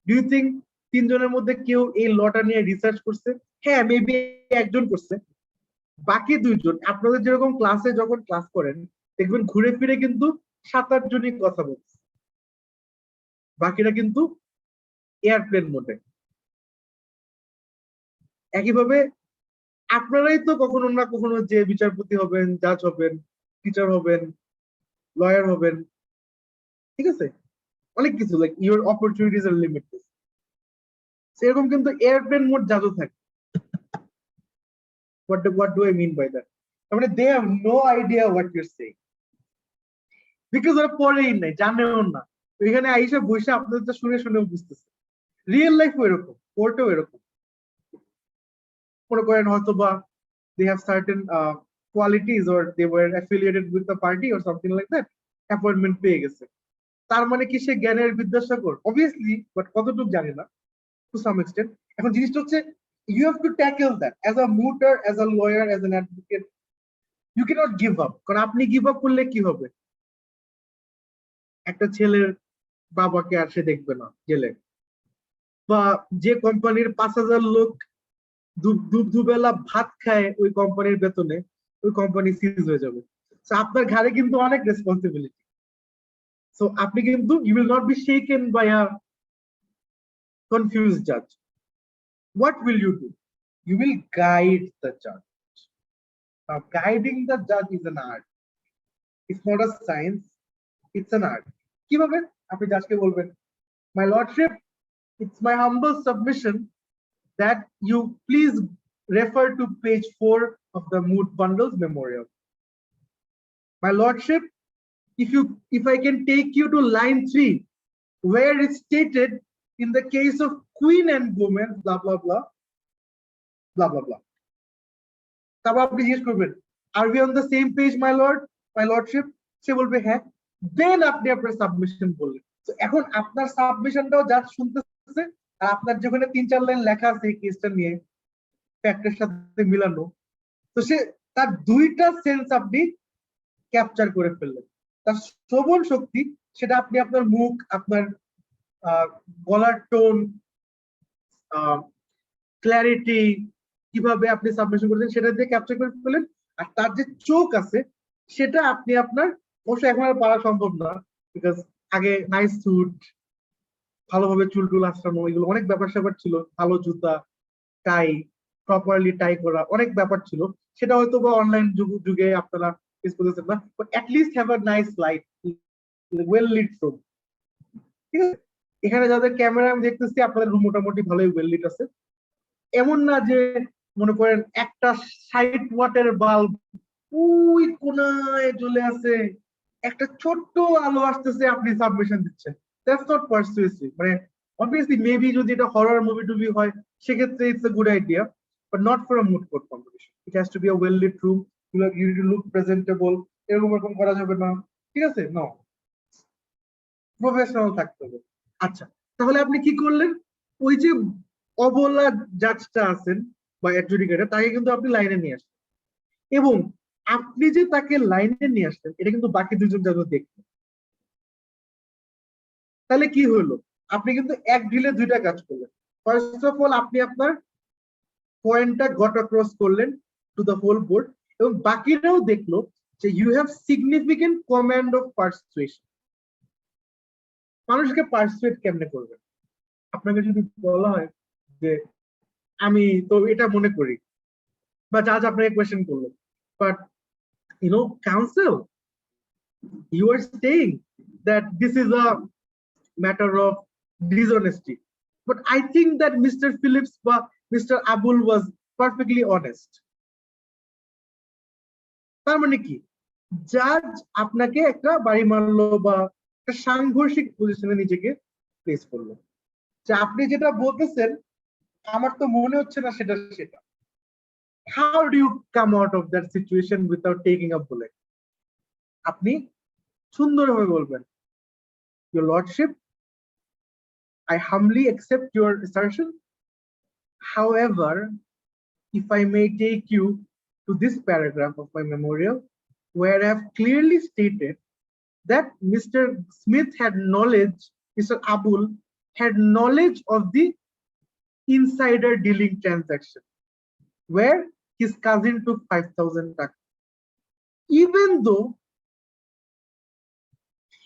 Do you think তিনজনের মধ্যে কেউ এই লটা নিয়ে রিসার্চ করছে? হ্যাঁ মেবি একজন করছে, বাকি দুইজন আপনাদের যেরকম ক্লাসে যখন ক্লাস করেন দেখবেন ঘুরে ফিরে কিন্তু 7-8 জনই কথা বলছে, বাকিরা কিন্তু এয়ারপ্লেন মোডে। একইভাবে আপনারাই তো কখনো না কখনো যে বিচারপতি হবেন, জাজ হবেন, টিচার হবেন, লয়ার হবেন, ঠিক আছে, অনেক কিছু, like your opportunities are limited, সেরকম কিন্তু এয়ারপ্লেন মোড জাজও থাকে। what do I mean by that? I mean they have no idea what you're saying because ওরা পড়েই নাই, জানেও না, এখানে আইসা বসে আপনাদের শুনে শুনেও বুঝতেছে। রিয়েল লাইফ এরকম, কোর্টেও এরকম। মনে করেন হয়তো বা they have certain qualities or they were affiliated with the party or something like that, appointment পেয়ে গেছে, তার মানে কি সে জ্ঞানের বিদ্যাসাগর? অবভিয়াসলি, বাট কতটুকু জানি না, টু সাম এক্সটেন্ট। এখন জিনিসটা হচ্ছে you have to tackle that as a mooter, as a lawyer, as an advocate. You cannot give up, কারণ আপনি গিভ আপ করলে কি হবে? একটা ছেলের বাবাকে আর সে দেখবে না জেলে, বা যে কোম্পানির 5,000 লোক দুবেলা ভাত খায় ওই কোম্পানির বেতনে, ওই কোম্পানি সিজ হয়ে যাবে। আপনার ঘাড়ে কিন্তু অনেক রেসপন্সিবিলিটি। সো আপনি কিন্তু you will not be shaken by a confused judge. What will you do? You will guide the judge. guiding the judge is an art. It's not a science, it's an art. কিভাবে আপনি জাজকে বলবেন, my lordship, it's my humble submission that you please refer to page 4 of the Mood Bundles Memorial. My lordship, if I can take you to line 3 where it's stated in the case of Queen and Gomez blah blah blah blah blah blah. তারপর আপনি জিজ্ঞেস করবেন, are we on the same page my lord, my lordship? সে বলবে হ্যাঁ, দেন আপনি আপনার submission বললেন। তো এখন আপনার সাবমিশনটাও জাজ শুনতেছে, আর আপনার যেখানে 3-4 লাইন লেখা আছে এই কেসটা নিয়ে ফ্যাক্টের সাথে মিলানো, তো সে তার দুইটা সেন্স আপনি ক্যাপচার করে ফেললেন। তার শ্রবণ শক্তি, সেটা আপনি আপনার মুখ, আপনার গলার টোন, ক্ল্যারিটি, কিভাবে আপনি সাবমিশন করেছেন সেটা দিয়ে ক্যাপচার করে ফেলেন। আর তার যে চোখ আছে সেটা আপনি আপনার, অবশ্যই এখন আর পারা সম্ভব না, বিকজ আগে নাইস স্যুট, ভালোভাবে চুল টুল আসানো, এগুলো অনেক ব্যাপার স্যাপার ছিল, ভালো জুতা, টাই, প্রপারলি টাই করা, অনেক ব্যাপার ছিল, সেটা হয়তো বা অনলাইন যুগে আপনারা ফেস করতেছেন না, but at least have a nice light, well lit room. ঠিক আছে, এখানে যাদের ক্যামেরা আমি দেখতেছি আপনাদের রুম মোটামুটি ভালোই ওয়েল লিট আছে। এমন না যে মনে করেন একটা 60 ওয়াটের বাল্ব ওই কোনায় জ্বলে আছে, একটা ছোট্ট আলো আসতেছে, আপনি সাবমিশন দিচ্ছেন, দ্যাটস নট পারসুয়েসিভ। মানে অবভিয়াসলি মেবি যদি এটা হরর মুভি টুভি হয় সেক্ষেত্রে it's a good idea, but not for a moot court competition. It has to be a well lit room, you need to look presentable, এরকম করা যাবে না, ঠিক আছে, নো, প্রফেশনাল থাকতে হবে। আচ্ছা, তাহলে আপনি কি করলেন, ওই যে অবলা জাজটা আছেন বা অ্যাডজুডিকেটর, তাকে কিন্তু আপনি লাইনে নিয়ে আসলেন, এবং আপনি যে তাকে লাইনে নিয়ে আসলেন এটা কিন্তু বাকি দুজন জাজ দেখলেন। তাহলে কি হলো, আপনি কিন্তু এক ঢিলে দুইটা কাজ করলেন। ফার্স্ট অফ অল আপনি আপনার পয়েন্টটা গট অ্যাক্রস করলেন টু দ্য হোল বোর্ড, এবং বাকিরাও দেখলো যে you have significant command of persuasion. মানুষকে পারসুয়েট কেমনে করবেন? আপনাকে যদি বলা হয় যে আমি তো এটা মনে করি, বা জাজ আপনাকে কোয়েশ্চেন করলো, but you know, counsel, you are saying that this is a matter of dishonesty, but I think that Mr. Phillips or Mr. Abul was perfectly honest. তার মানে কি, জাজ আপনাকে একটা বাড়ি মারলো বা একটা সাংঘর্ষিক পজিশনে নিজেকে প্লেস করলো, যে আপনি যেটা বলতেছেন আমার তো মনে হচ্ছে না সেটা সেটা। How do you come out of that situation without taking a bullet? আপনি সুন্দরভাবে বলবেন, your lordship, I humbly accept your assertion. However, if I may take you to this paragraph of my memorial where I have clearly stated that Mr. Smith had knowledge, Mr. Abul had knowledge of the insider dealing transaction where his cousin took 5,000 taka. Even though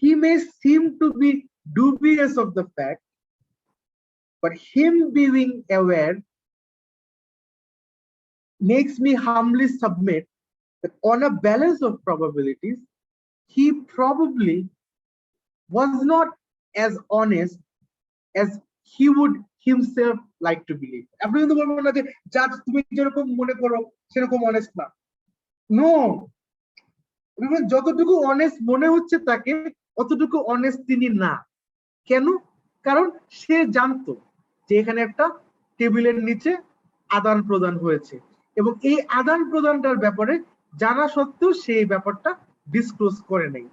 he may seem to be dubious of the fact, but him being aware makes me humbly submit that on a balance of probabilities, he probably was not as honest as he would himself like to believe. আপনি কিন্তু বলবেন না যে জাজ তুমি যেরকম মনে করো সেরকম অনেস্ট না, নো, যতটুকু অনেস্ট মনে হচ্ছে তাকে অতটুকু অনেস্ট তিনি না। কেন? কারণ সে জানতো যে এখানে একটা টেবিলের নিচে আদান প্রদান হয়েছে, এবং এই আদান প্রদানটার ব্যাপারে জানা সত্ত্বেও সে এই ব্যাপারটা ডিসক্লোজ করে নাই।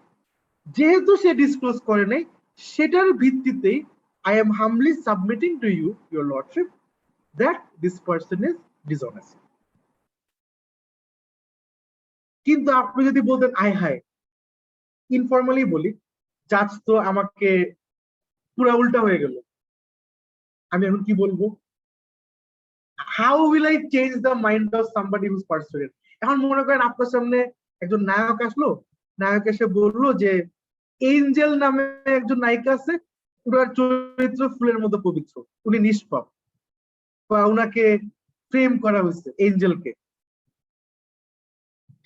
যেহেতু সে ডিসক্লোজ করে নাই, সেটার ভিত্তিতেই I am humbly submitting to you, your lordship, that this person is dishonest. কিন্তু আপনি যদি বলতেন আয় হায়, ইনফর্মালি বলি, জাজ তো আমাকে পুরা উল্টা হয়ে গেল, আমি এখন কি বলবো? How will I change the mind of somebody who's persuaded? এখন মনে করেন আপনার সামনে একজন নায়ক আসলো, নায়ক এসে বললো যে এঞ্জেল নামে একজন নায়িকা আছে, ওনার চরিত্র ফুলের মতো পবিত্র, উনি নিষ্পাপ, বা উনাকে প্রেম করা হয়েছে এঞ্জেলকে।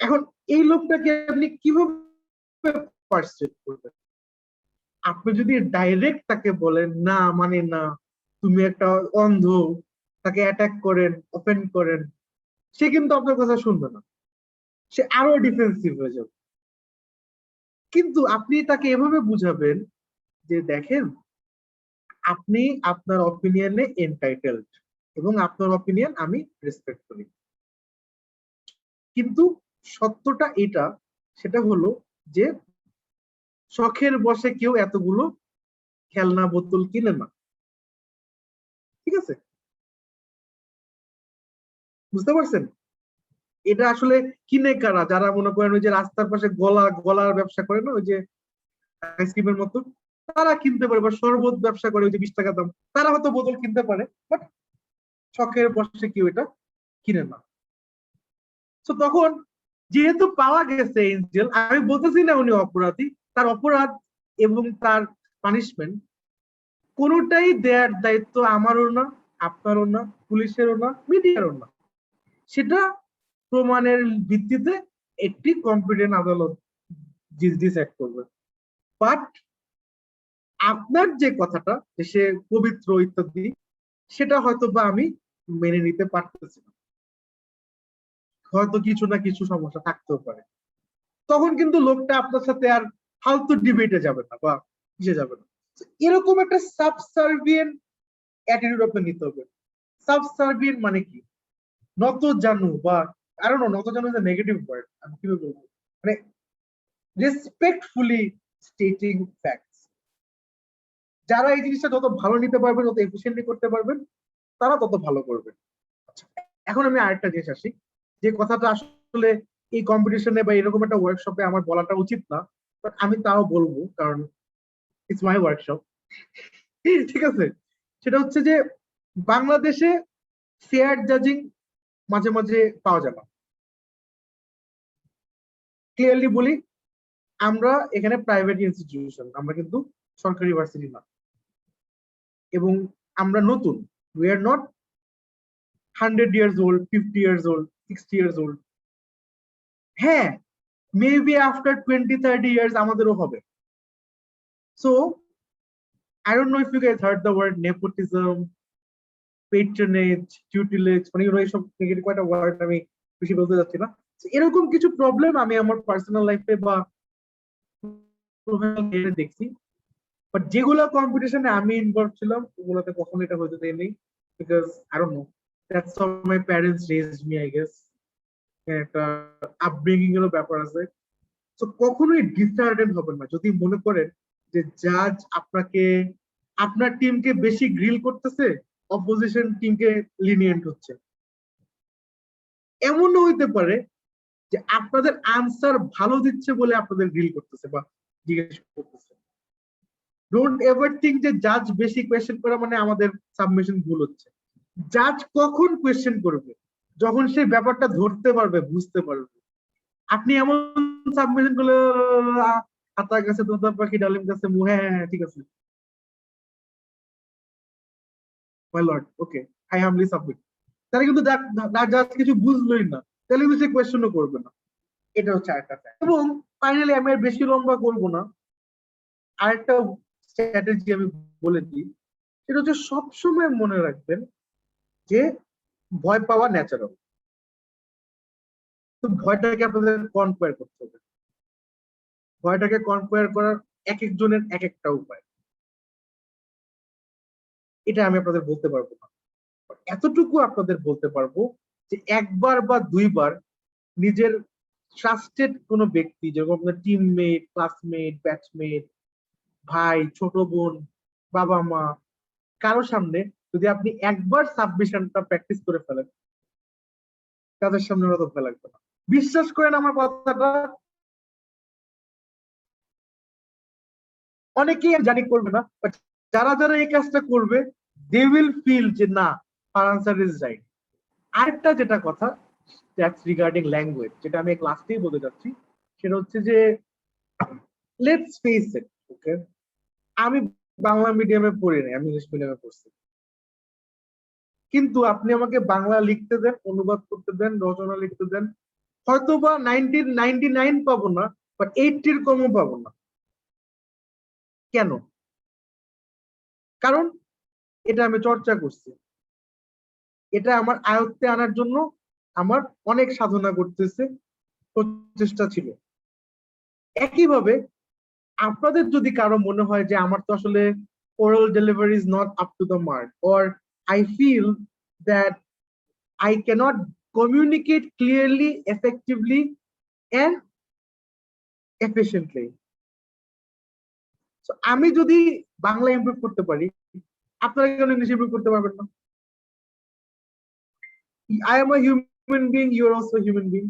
এখন এই লোকটাকে আপনি কিভাবে পার্সুয়েট করবেন? আপনি যদি ডাইরেক্ট তাকে বলেন না মানে না, তুমি একটা অন্ধ, তাকে অ্যাটাক করেন, অফেন্ড করেন, সে কিন্তু আপনার কথা শুনবে না, সে আরো ডিফেন্সিভ হয়ে যাবে। কিন্তু আপনি তাকে এভাবে বুঝাবেন যে দেখেন, আপনি আপনার অপিনিয়নে এন্টাইটেলড এবং আপনার অপিনিয়ন আমি রেসপেক্ট করি, কিন্তু সত্যটা এটা, সেটা হলো যে শখের বশে কেউ এতগুলো খেলনা বোতল কিনে না। ঠিক আছে? বুঝতে পারছেন? এটা আসলে কিনে কারা? যারা মনে করেন ওই যে রাস্তার পাশে গলার ব্যবসা করে না, ওই যে আইসক্রিমের মতো, তারা কিনতে পারে, বা শরবত ব্যবসা করে ওই যে 20 টাকা দাম, তারা হয়তো বোতল কিনতে পারে, বাট শখের বশে কেউ এটা কিনে না। তো তখন যেহেতু পাওয়া গেছে এঞ্জেল, আমি বলতেছি না উনি অপরাধী, তার অপরাধ এবং তার পানিশমেন্ট কোনোটাই দেয়ার দায়িত্ব আমারও না, আপনারও না, পুলিশেরও না, মিডিয়ারও না। সেটা প্রমাণের ভিত্তিতে একটি কম্পিটেন্ট আদালত ডিসাইড করবে। বাট আপনার যে কথাটা যে সে পবিত্র ইত্যাদি, সেটা হয়তো বা আমি মেনে নিতে পারতেছি না, হয়তো কিছু না কিছু সমস্যা থাকতেও পারে। তখন কিন্তু লোকটা আপনার সাথে আর ফালতু ডিবেটে যাবে না বা কিসে যাবে না। এরকম একটা সাবসার্ভিয়েন্ট অ্যাটিটিউড আপনার নিতে হবে। সাবসার্ভিয়েন্ট মানে কি? নত জানু, বা আরো না, নত জানু ইজ নেগেটিভ ওয়ার্ড, আমি কিভাবে বলবো, মানে রেসপেক্টফুলি স্টেটিং ফ্যাক্টস। যারা এই জিনিসটা যত ভালো নিতে পারবেন, যত এফিসিয়েন্টলি করতে পারবেন, তারা তত ভালো করবেন। আচ্ছা, এখন আমি আরেকটা জিনিস আসি, যে কথাটা আসলে এই কম্পিটিশনে বা এরকম একটা ওয়ার্কশপে আমার বলাটা উচিত না, বাট আমি তাও বলবো, কারণ ইটস মাই ওয়ার্কশপ। ঠিক আছে? সেটা হচ্ছে যে বাংলাদেশে ফেয়ার জাজিং মাঝে মাঝে পাওয়া যায় না। ক্লিয়ারলি বলি, আমরা এখানে প্রাইভেট ইনস্টিটিউশন, আমরা কিন্তু সরকারি ইউনিভার্সিটি না, এবং আমরা নতুন, we are not 100 years old, 50 years old, 60 years old. হ্যাঁ, মেবি আফটার 20-30 years আমাদেরও হবে। So I don't know if you guys heard the word nepotism, patronage, tutelage, মানে এইসব নেগেটিভ কয়টা ওয়ার্ড আমি বেশি বলতে যাচ্ছি না। এরকম কিছু প্রবলেম আমি আমার পার্সোনাল লাইফে বা প্রফেশনাল দেখছি, বাট যেগুলো কম্পিটিশনে আমি ইনভলভ ছিলাম ওগুলোতে কখনো এটা হতে দেয়নি, because I don't know, that's how my parents raised me, I guess. একটা আপব্রিঙ্গিং এর ব্যাপার আছে। তো কখনোই ডিসহার্টেন হবেন না যদি মনে করেন যে জাজ আপনাকে, আপনার টিমকে বেশি গ্রিল করতেছে, অপোজিশন টিমকে লিনিয়েন্ট হচ্ছে। এমনও হইতে পারে যে আপনাদের আনসার ভালো দিচ্ছে বলে আপনাদের গ্রিল করতেছে বা জিজ্ঞেস করতেছে। ডোন্ট এভার থিঙ্ক যে জাজ বেশি কোয়েশ্চেন করা মানে আমাদের সাবমিশন ভুল হচ্ছে। জাজ কখন কোয়েশ্চেন করবে? যখন সেই ব্যাপারটা ধরতে পারবে, বুঝতে পারবে। আপনি এমন সাবমিশন করলে হাতা গাছে তোতা পাখি ডালিম গাছে মুহে, হ্যাঁ হ্যাঁ ঠিক আছে my lord, okay, I হামলি submit, তাহলে কিন্তু জাজ কিছু বুঝলোই না, তাহলে কিন্তু সে কোয়েশ্চেনও করবে না। এটা হচ্ছে আরেকটা fact। এবং ফাইনালি আমি আর বেশি লম্বা করবো না, আরেকটা স্ট্র্যাটেজি আমি বলে দিই, সেটা হচ্ছে সবসময় মনে রাখবেন যে ভয় পাওয়া ন্যাচারাল, তো ভয়টাকে আপনাদের কনকোয়ার করতে হবে। ভয়টাকে কনকোয়ার করার এক একজনের এক একটা উপায়, এটা আমি আপনাদের বলতে পারবো না। এতটুকু আপনাদের বলতে পারবো যে একবার বা দুইবার নিজের ট্রাস্টেড কোনো ব্যক্তি, যেরকম আপনার টিমমেট, ক্লাসমেট, ব্যাচমেট, ভাই, ছোট বোন, বাবা মা, কারো সামনে যদি আপনি একবার সাবমিশনটা প্র্যাকটিস করে ফেলেন, তাদের সামনে ওরা তো ভয় লাগবে না। বিশ্বাস করেন আমার কথাটা, অনেকেই জানি করবে না, বাট যারা যারা এই কাজটা করবে, দে উইল ফিল যে না, আর আনসার ইজ রাইট। আরেকটা যেটা কথা, দ্যাটস রিগার্ডিং ল্যাঙ্গুয়েজ, যেটা আমি ক্লাসতেই বলতে যাচ্ছি, সেটা হচ্ছে যে লেটস ফেস ইট, ওকে, আমি বাংলা মিডিয়ামে পড়ি নাই, আমি ইংলিশ মিডিয়ামে পড়ছি, কিন্তু আপনি আমাকে বাংলা লিখতে দেন, অনুবাদ করতে দেন, রচনা লিখতে দেন, হয়তো বা 99 পাবো না, বাট 80 কমও পাবো না। কেন? কারণ এটা আমি চর্চা করছি, এটা আমার আয়ত্তে আনার জন্য আমার অনেক সাধনা করতেছে, প্রচেষ্টা ছিল। একইভাবে আপনাদের যদি কারো মনে হয় যে আমার তো আসলে oral delivery is not up to the mark, or I feel that I cannot communicate clearly, effectively and efficiently, so আমি যদি বাংলা ইমপ্রুভ করতে পারি, আপনারা কেন ইংলিশ ইমপ্রুভ করতে পারবেন না? I am a human being, you are also a human being.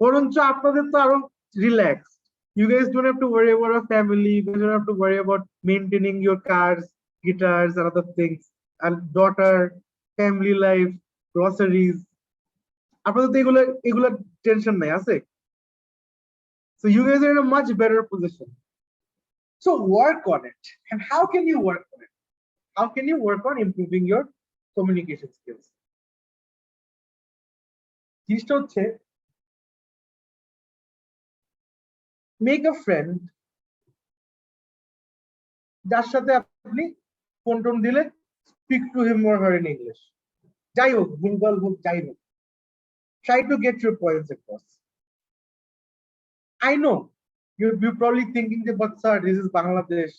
বরঞ্চ আপনাদের তো আরো relax. You guys don't have to worry about a family. You guys don't have to worry about maintaining your cars, guitars, and other things, and daughter, family life, groceries. আপনাদের তো এগুলো tension নাই, আছে? So you guys are in a much better position. So work on it. And how can you work on it? How can you work on improving your communication skills? জিনিসটা হচ্ছে, make a friend যার সাথে আপনি phone tone দিলে speak to him or her in English. যাই হোক, ভুলভাল হোক, যাই হোক, try to get your points across. I know you're probably thinking that, but sir, this is Bangladesh.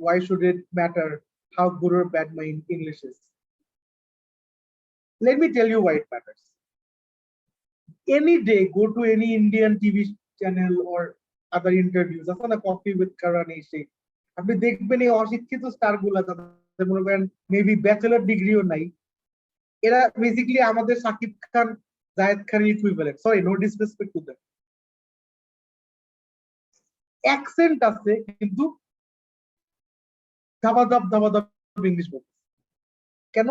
Why should it matter how good or bad my English is? Let me tell you why it matters. Any day, go to any Indian TV channel or other interviews. That's on a coffee with Karan Eshe. আপনি দেখবেন এই অশিক্ষিত star গুলা, তাদের মনে করেন maybe bachelor ডিগ্রিও নাই, এরা বেসিক্যালি আমাদের শাকিব খান, জায়েদ খানের equivalent. Sorry, no disrespect to them. Accent আছে কিন্তু ধাবাধাপ ইংলিশ বলছে। কেন?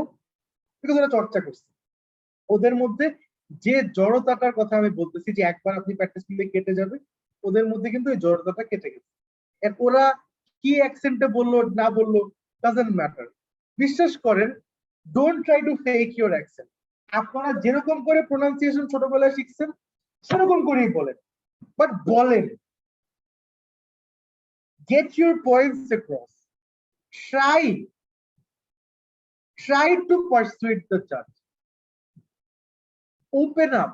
বিকজ ওরা চর্চা করছে। ওদের মধ্যে যে জড়তাটার কথা আমি বলতেছি, যে একবার আপনি প্র্যাকটিস করলে কেটে যাবে, ওদের মধ্যে কিন্তু এই জড়তাটা কেটে গেছে। ওরা কি অ্যাকসেন্টে বললো না বললো ডাজন্ট ম্যাটার। বিশ্বাস করেন, don't try two fake your accent. আপনারা যেরকম করে প্রোনাউন্সিয়েশন ছোটবেলায় শিখছেন সেরকম করেই বলেন, বাট বলেন। Get your points across. Try to persuade the judge. Open up.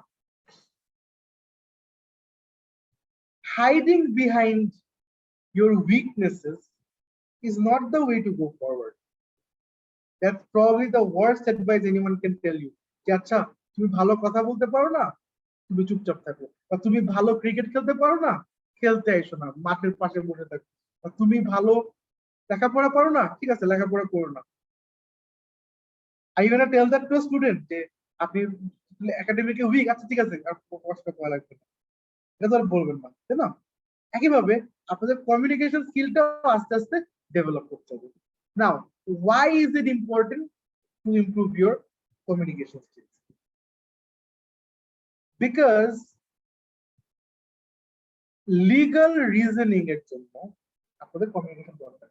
Hiding behind your weaknesses is not the way to go forward. That's probably the worst advice anyone can tell you. যে আচ্ছা, তুমি ভালো কথা বলতে পারো না, তুমি চুপচাপ থাকো। বা তুমি ভালো ক্রিকেট খেলতে পারো না, খেলতে এসো না, মাঠের পাশে বসে থাকো। বা তুমি ভালো লেখাপড়া পারো না, ঠিক আছে, লেখাপড়া করো না। Are you gonna tell that to a student যে আপনি একাডেমিকে উইক, আচ্ছা ঠিক আছে, আর পড়াশোনা করা লাগবে না? এটা তো আর বলবেন না, তাই না? একইভাবে আপনাদের কমিউনিকেশন স্কিলটাও আস্তে আস্তে ডেভেলপ করতে হবে। নাও, why is it important to improve your communication skills? Because legal reasoning এর জন্য আপনাদের কমিউনিকেশন দরকার।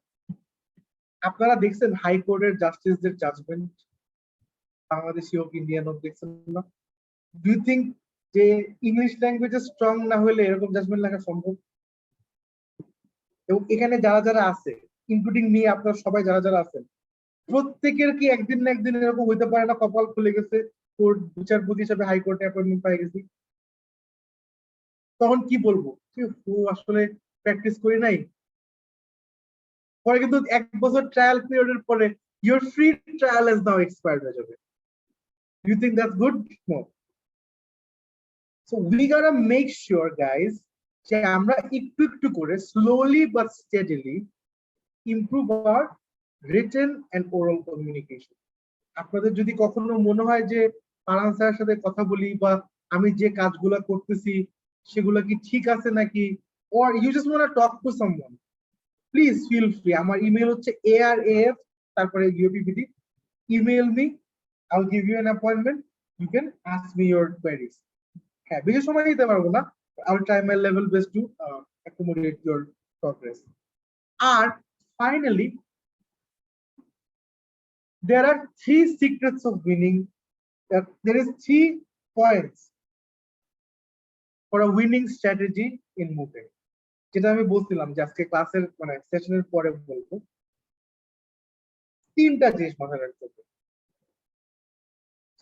আপনারা দেখছেন হাইকোর্টের জাস্টিসদের জাজমেন্ট, বাংলাদেশি হোক, ইন্ডিয়ান হোক, দেখছেন না? ডু ইউ থিঙ্ক যে ইংলিশ ল্যাঙ্গুয়েজে স্ট্রং না হলে এরকম জাজমেন্ট লেখা সম্ভব? এবং এখানে যারা যারা আছে, ইনক্লুডিং মি, আপনারা সবাই যারা যারা আছেন, প্রত্যেকের কি একদিন না একদিন এরকম হইতে পারে না কপাল খুলে গেছে, কোর্ট বিচারপতি হিসাবে হাইকোর্টে অ্যাপয়েন্টমেন্ট পাই গেছি? তখন কি বলবো? আসলে প্র্যাকটিস করি নাই। পরে কিন্তু 1 বছর ট্রায়াল পিরিয়ডের পরে your free trial is now expired হয়ে যাবে। Do you think that's good? No. So we gotta make sure, guys, যে আমরা একটু একটু করে slowly but steadily improve our written and oral communication. আপনাদের যদি কখনো মনে হয় যে ফারহান স্যারের সাথে কথা বলি বা আমি যে কাজগুলো করতেছি সেগুলো কি ঠিক আছে নাকি, or you just want to talk to someone, please feel free. আমার ইমেল হচ্ছে araf তারপরে UPPD. Email me, I'll give you an appointment. You can ask me your queries. হ্যাঁ, বেশি সময় দিতে পারবো না, I'll try my level best to accommodate your progress. And finally, there are 3 secrets of winning. There is 3 points for a winning strategy in moving, যেটা আমি বলছিলাম যে আজকে ক্লাসের মানে সেশনের পরে বলবো। তিনটা জিনিস মাথায় রাখতে হবে।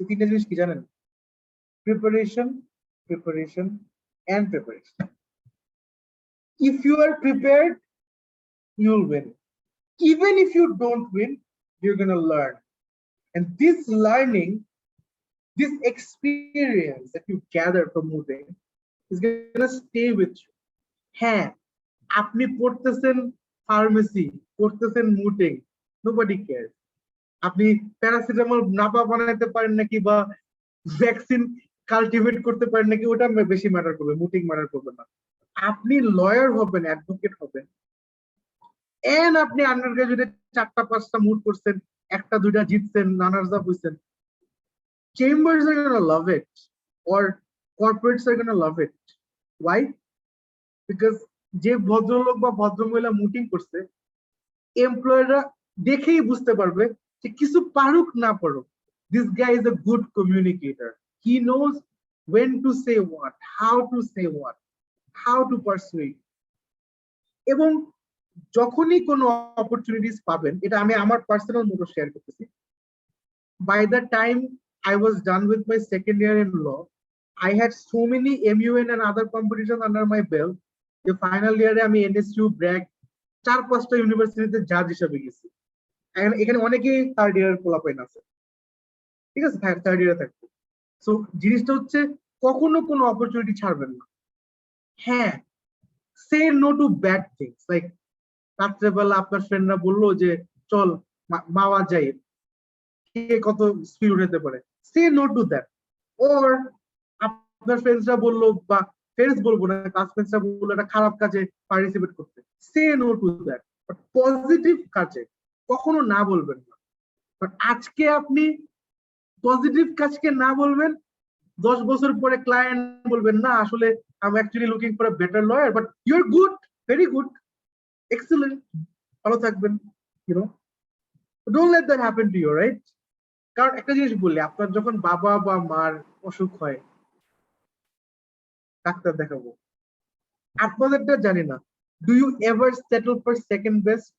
তিনটা জিনিস কি জানেন? Preparation, preparation and preparation. If you are prepared, you'll win. Even if you don't win, you're gonna learn. And this learning, this experience that you gather from moving is gonna stay with you. হ্যাঁ, আপনি পড়তেছেন pharmacy, পড়তেছেন মুটিং, nobody cares. আপনি paracetamol Napa বানাইতে পারেন নাকি বা vaccine cultivate করতে পারেন নাকি, ওটা বেশি ম্যাটার করবে, মুটিং ম্যাটার করবে না। আপনি লয়ার হবেন, অ্যাডভোকেট হবেন, এন্ড আপনি আন্ডার গ্রাজুয়েটে 4টা-5টা মুভ করছেন, 1টা-2টা জিতছেন, রানার্স আপ হইছেন, chambers are gonna love it or corporates are gonna love it. Why? Because যে ভদ্রলোক বা ভদ্রমহিলা মুটিং করছে, এমপ্লয়াররা দেখেই বুঝতে পারবে যে কিছু পারুক না পারুক, this guy is a good communicator. He knows when to say what, how to say what, how to persuade. এবং যখনই কোনো অপরচুনিটিস পাবেন, এটা আমি আমার পার্সোনাল মোটো শেয়ার করতেছি, by the time I was done with my second year in law, I had so many MUN and other competitions under my belt. The final year আমি NSU, BRAC 4-5টা ইউনিভার্সিটিতে জাজ হিসেবে গেছি। এখানে অনেকেই থার্ড ইয়ার পোলাপাইন আছে, ঠিক আছে, থার্ড ইয়ারে থাকবে। সো জিনিসটা হচ্ছে কখনো কোনো অপরচুনিটি ছাড়বেন না। হ্যাঁ, say no to bad things, like রাত্রেবেলা আপনার ফ্রেন্ডরা বললো যে চল মাওয়া যাই, কে কত স্পিড উঠাতে পারে, সে নো টু দ্যাট। ওর আপনার ফ্রেন্ডসরা বললো, বা ফ্রেন্ডস বলবো না, ক্লাসমেটসরা বললো একটা খারাপ কাজে পার্টিসিপেট করতে, say no to that. But positive কাজে কখনো না বলবেন না। বাট আজকে আপনি পজিটিভ কাজকে না বলবেন, 10 বছর পরে ক্লায়েন্ট বলবেন না আসলে I am actually looking for a better lawyer, but you are good, very good, excellent, ভালো থাকবেন, you know. Don't let that happen to you, right? কারণ একটা জিনিস বললি, আপনার যখন বাবা বা মার অসুখ হয়, ডাক্তার দেখাবো, আপনাদেরটা জানি না, do you ever settle for second best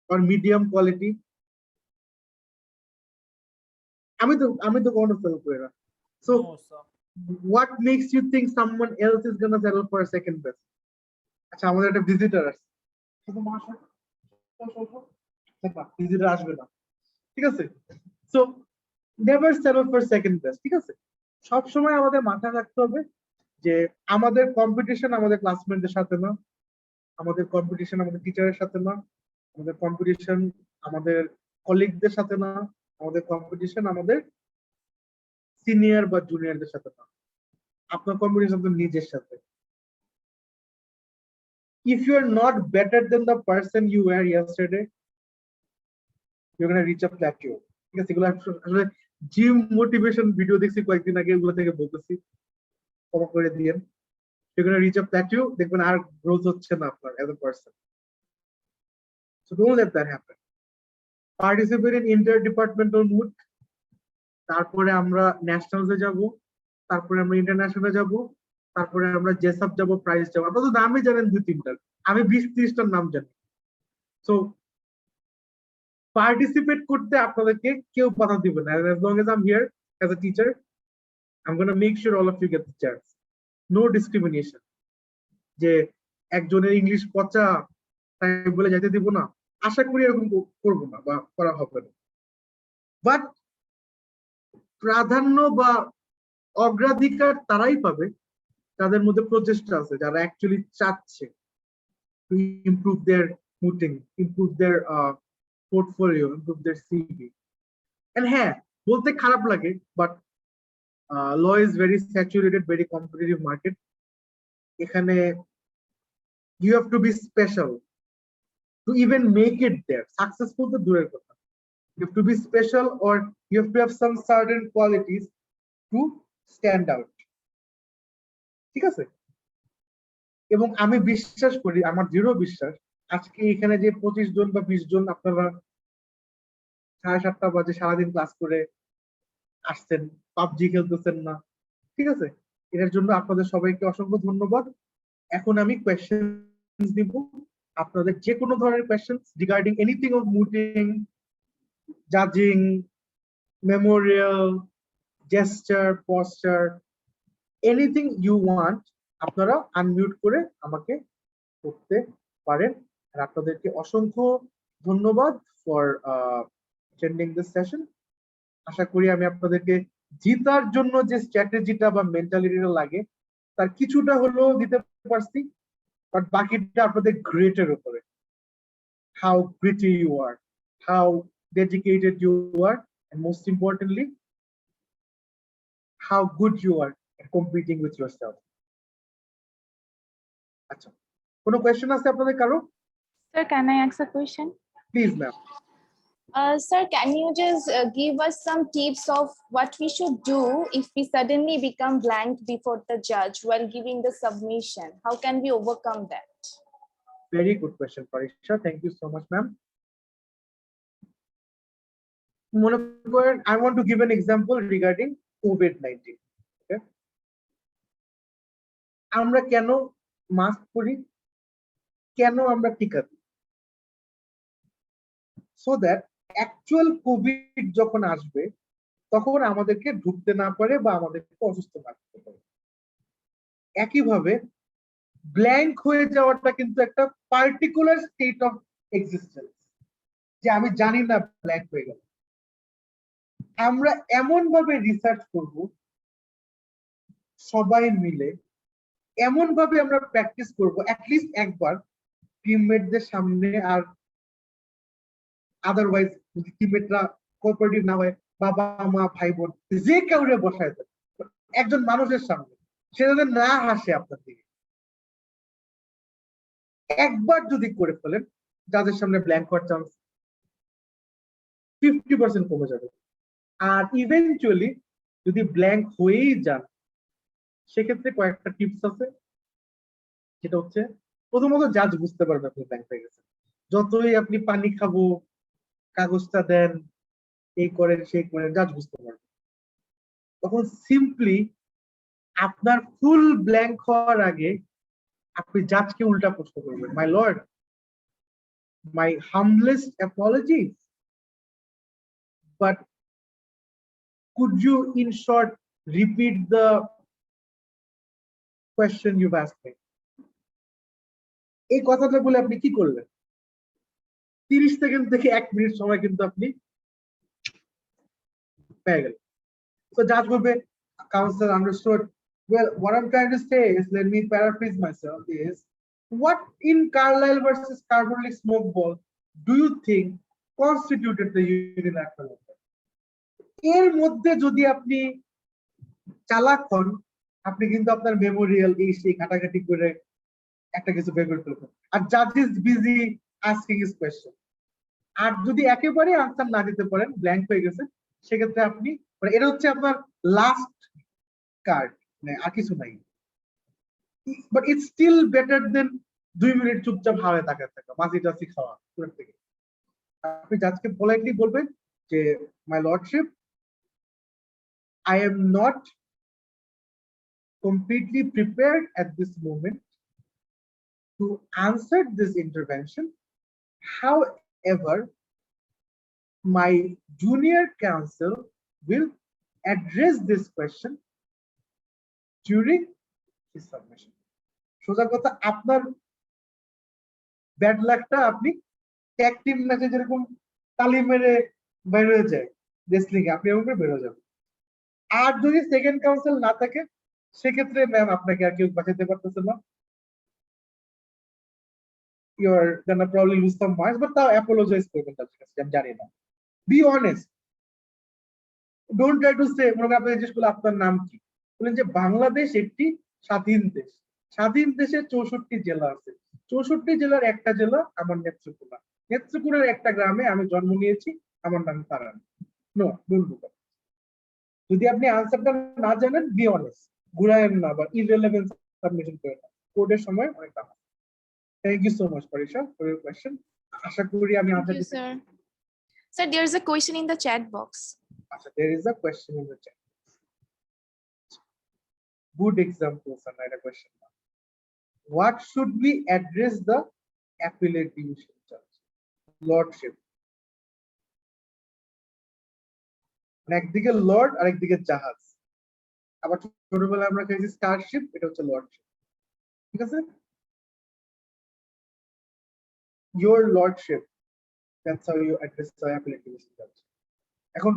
or medium quality? আমি তো কোনো সেটল করি না। So what makes you think someone else is gonna settle for a second best? আচ্ছা, আমাদের একটা ভিজিটর আছে, ভিজিটর আসবে না, ঠিক আছে? So never settle for second best, ঠিক আছে? সব সময় আমাদের মাথায় রাখতে হবে যে আমাদের কম্পিটিশন আমাদের ক্লাসমেটদের সাথে না, আমাদের কম্পিটিশন আমাদের টিচারের সাথে না, আমাদের কম্পিটিশন আমাদের কলিগদের সাথে না, আমাদের কম্পিটিশন আমাদের সিনিয়র বা জুনিয়রদের সাথে না, আপনার কম্পিটিশন আপনার নিজের সাথে। If you are not better than the person you were yesterday, you're gonna reach a plateau. ঠিক আছে? এগুলো আসলে জিম মোটিভেশন ভিডিও দেখছি কয়েকদিন আগে, এগুলো থেকে বলতেছি, ক্ষমা করে দিয়েন। You're gonna reach a plateau, দেখবেন আর গ্রোথ হচ্ছে না আপনার as a person. So don't let that happen. Participate in interdepartmental mood, তারপরে আমরা ন্যাশনালসে যাব, তারপরে আমরা ইন্টারন্যাশনালে যাব, তারপরে আমরা জেসাপ যাব, প্রাইজ যাব। আপনারা তো নামই জানেন 2-3টার, আমি 20-30টার নাম জানি। সো পার্টিসিপেট করতে আপনাদেরকে কেউ বাধা দিবে না। as long as I'm here as a teacher, I'm gonna make sure all of you get the chance. No discrimination. যে একজনের ইংলিশ পচা তাই বলে যেতে দিব না, আশা করি এরকম করবো না বা করা হবে না। বাট প্রাধান্য বা অগ্রাধিকার তারাই পাবে তাদের মধ্যে প্রচেষ্টা আছে, যারা অ্যাকচুয়ালি চাচ্ছে to improve their muting, improve their portfolio, improve their CV. And হ্যাঁ, বলতে খারাপ লাগে, but law is very saturated, very competitive market. এখানে you have to be special to even make it there. Successful তো দূরের কথা, you have to be special or you have to have some certain qualities to stand out, ঠিক আছে? এবং আমি বিশ্বাস করি, আমার দৃঢ় বিশ্বাস, আজকে এখানে যে 25 জন বা 20 জন আপনারা 7:30 বাজে সারাদিন ক্লাস করে আসছেন, পাবজি খেলতেছেন না, ঠিক আছে, এটার জন্য আপনাদের সবাইকে অসংখ্য ধন্যবাদ। এখন আমি কোয়েশ্চেনস দিব, আপনাদের যে কোনো ধরনের questions regarding anything of mooting, জাজিং, memorial, gesture, poster, anything you want, আপনারা আনমিউট করে আমাকে করতে পারেন। আর আপনাদেরকে অসংখ্য ধন্যবাদ ফর অ্যাটেন্ডিং দিস সেশন। আশা করি আমি আপনাদেরকে জিতার জন্য যে স্ট্র্যাটেজিটা বা মেন্টালিটিটা লাগে তার কিছুটা হলেও দিতে পারছি, বাট বাকিটা আপনাদের গ্রেটের উপরে, how gritty you are, how dedicated you are, and most importantly how good you are at competing with yourself. আচ্ছা, কোনো কোয়েশ্চেন আছে আপনাদের কারো? Sir, can I ask a question? Please ma'am. Sir, can you just give us some tips of what we should do if we suddenly become blank before the judge while giving the submission? How can we overcome that? Very good question, Parisha. Thank you so much, ma'am. I want to give an example regarding COVID-19. Okay? আমরা কেন mask পরি, কেন আমরা টিকা দিই? So that actual Covid যখন আসবে তখন আমাদেরকে ঢুকতে না পারে বা আমাদেরকে অসুস্থ না করতে পারে। একইভাবে ব্ল্যাঙ্ক হয়ে যাওয়াটা কিন্তু একটা পার্টিকুলার স্টেট অফ এক্সিস্টেন্স, যে আমি জানি না ব্ল্যাঙ্ক হয়ে গেল। আমরা এমন ভাবে রিসার্চ করব সবাই মিলে, এমন ভাবে আমরা প্র্যাকটিস করব অ্যাটলিস্ট একবার টিমমেটদের সামনে, আর আদারওয়াইজ যদি টিমমেটরা কোঅপারেটিভ না হয়, বাবা মা ভাই বোন যে কাউরে বসায় দেয় একজন মানুষের সামনে, সে যাতে না হাসে আপনার দিকে, একবার যদি করে ফেলেন যাদের সামনে ব্ল্যাঙ্ক হওয়ার চান্স 50% কমে যাবে। আর ইভেন্চুয়ালি যদি ব্ল্যাঙ্ক হয়েই যান সেক্ষেত্রে কয়েকটা টিপস আছে, যেটা হচ্ছে প্রথমত জাজ বুঝতে পারবে আপনি ব্ল্যাঙ্ক হয়ে গেছেন। যতই আপনি পানি খাবো, কাগজটা দেন, এই করেন সেই করেন, জাজ বুঝতে পারবে। তখন সিম্পলি আপনার ফুল ব্ল্যাঙ্ক হওয়ার আগে আপনি জাজকে উল্টা প্রশ্ন করবেন, my lord, my humblest apologies, but could you in short repeat the question you've asked me? এই কথাটা বলে আপনি কি করলেন? 30 সেকেন্ড থেকে 1 মিনিট সময় কিন্তু আপনি পেয়ে গেলেন। So judge বলবে, counsel understood. Well, what I'm trying to say is, let me paraphrase myself, is what in Carlisle versus Carbonic Smoke Ball do you think constituted the unilateral order? এর মধ্যে যদি আপনি চালাক হন, আপনি কিন্তু আপনার মেমোরিয়াল এই সেই ঘাটাঘাটি করে একটা কিছু বের করে ফেলবেন, আর জাজ is busy asking his question. আর যদি একেবারে আনসার না দিতে পারেন, ব্ল্যাঙ্ক হয়ে গেছে, সেক্ষেত্রে আপনি মানে এটা হচ্ছে আপনার লাস্ট কার্ড, মানে আর কিছু নাই। But it's still better than 2 minute চুপচাপ হাওয়ায় তাকায় থাকা, মাছি টাছি খাওয়া পুরো থেকে। আপনি জাজকে পোলাইটলি বলবেন যে, মাই lordship, I am not completely prepared at this moment to answer this intervention. However, my junior counsel will address this question during his submission. সোজা কথা, আপনার ব্যাড লাকটা আপনি ট্যাগ টিম ম্যাচে যেরকম তালি মেরে বের হয়ে যায় রেসলিং এ, আপনি এমন করে বের হয়ে যাবেন। আর যদি সেকেন্ড কাউন্সিল না থাকে সেক্ষেত্রে ম্যাম আপনাকে আর কেউ বাঁচাতে পারতেছে না, you are gonna probably lose some marks, but তাও অ্যাপোলোজাইজ করবেন তার কাছে, আমি জানি না, be honest, don't try to say. মনে করেন আপনি জিজ্ঞেস করলেন আপনার নাম কি, বলেন যে বাংলাদেশ একটি স্বাধীন দেশ, স্বাধীন দেশে 64 জেলা আছে, 64 জেলার একটা জেলা আমার নেত্রকোনা, নেত্রকোনার একটা গ্রামে আমি জন্ম নিয়েছি, আমার নাম Taran. No, don't do that. যদি আপনি আনসারটা না জানেন, বি অনেস্ট, ঘুরায়েন না বা ইররিলেভেন্ট সাবমিশন করেন না, কোর্টের সময় অনেক টাকা। Thank you so much Parisha for your question. আশা করি আমি আনসার দিতে। Sir, sir, there is a question in the chat box. আচ্ছা, there is a question in the chat. Good example, sir. Not a question. What should we address the appellate division judge? Lordship. একদিকে Lord আর একদিকে জাহাজ। আবার ছোটবেলায় আমরা খেয়েছি Starship, এটা হচ্ছে লর্ডশিপ। ঠিক আছে? Your lordship. That's how you address the appellate division judge. এখন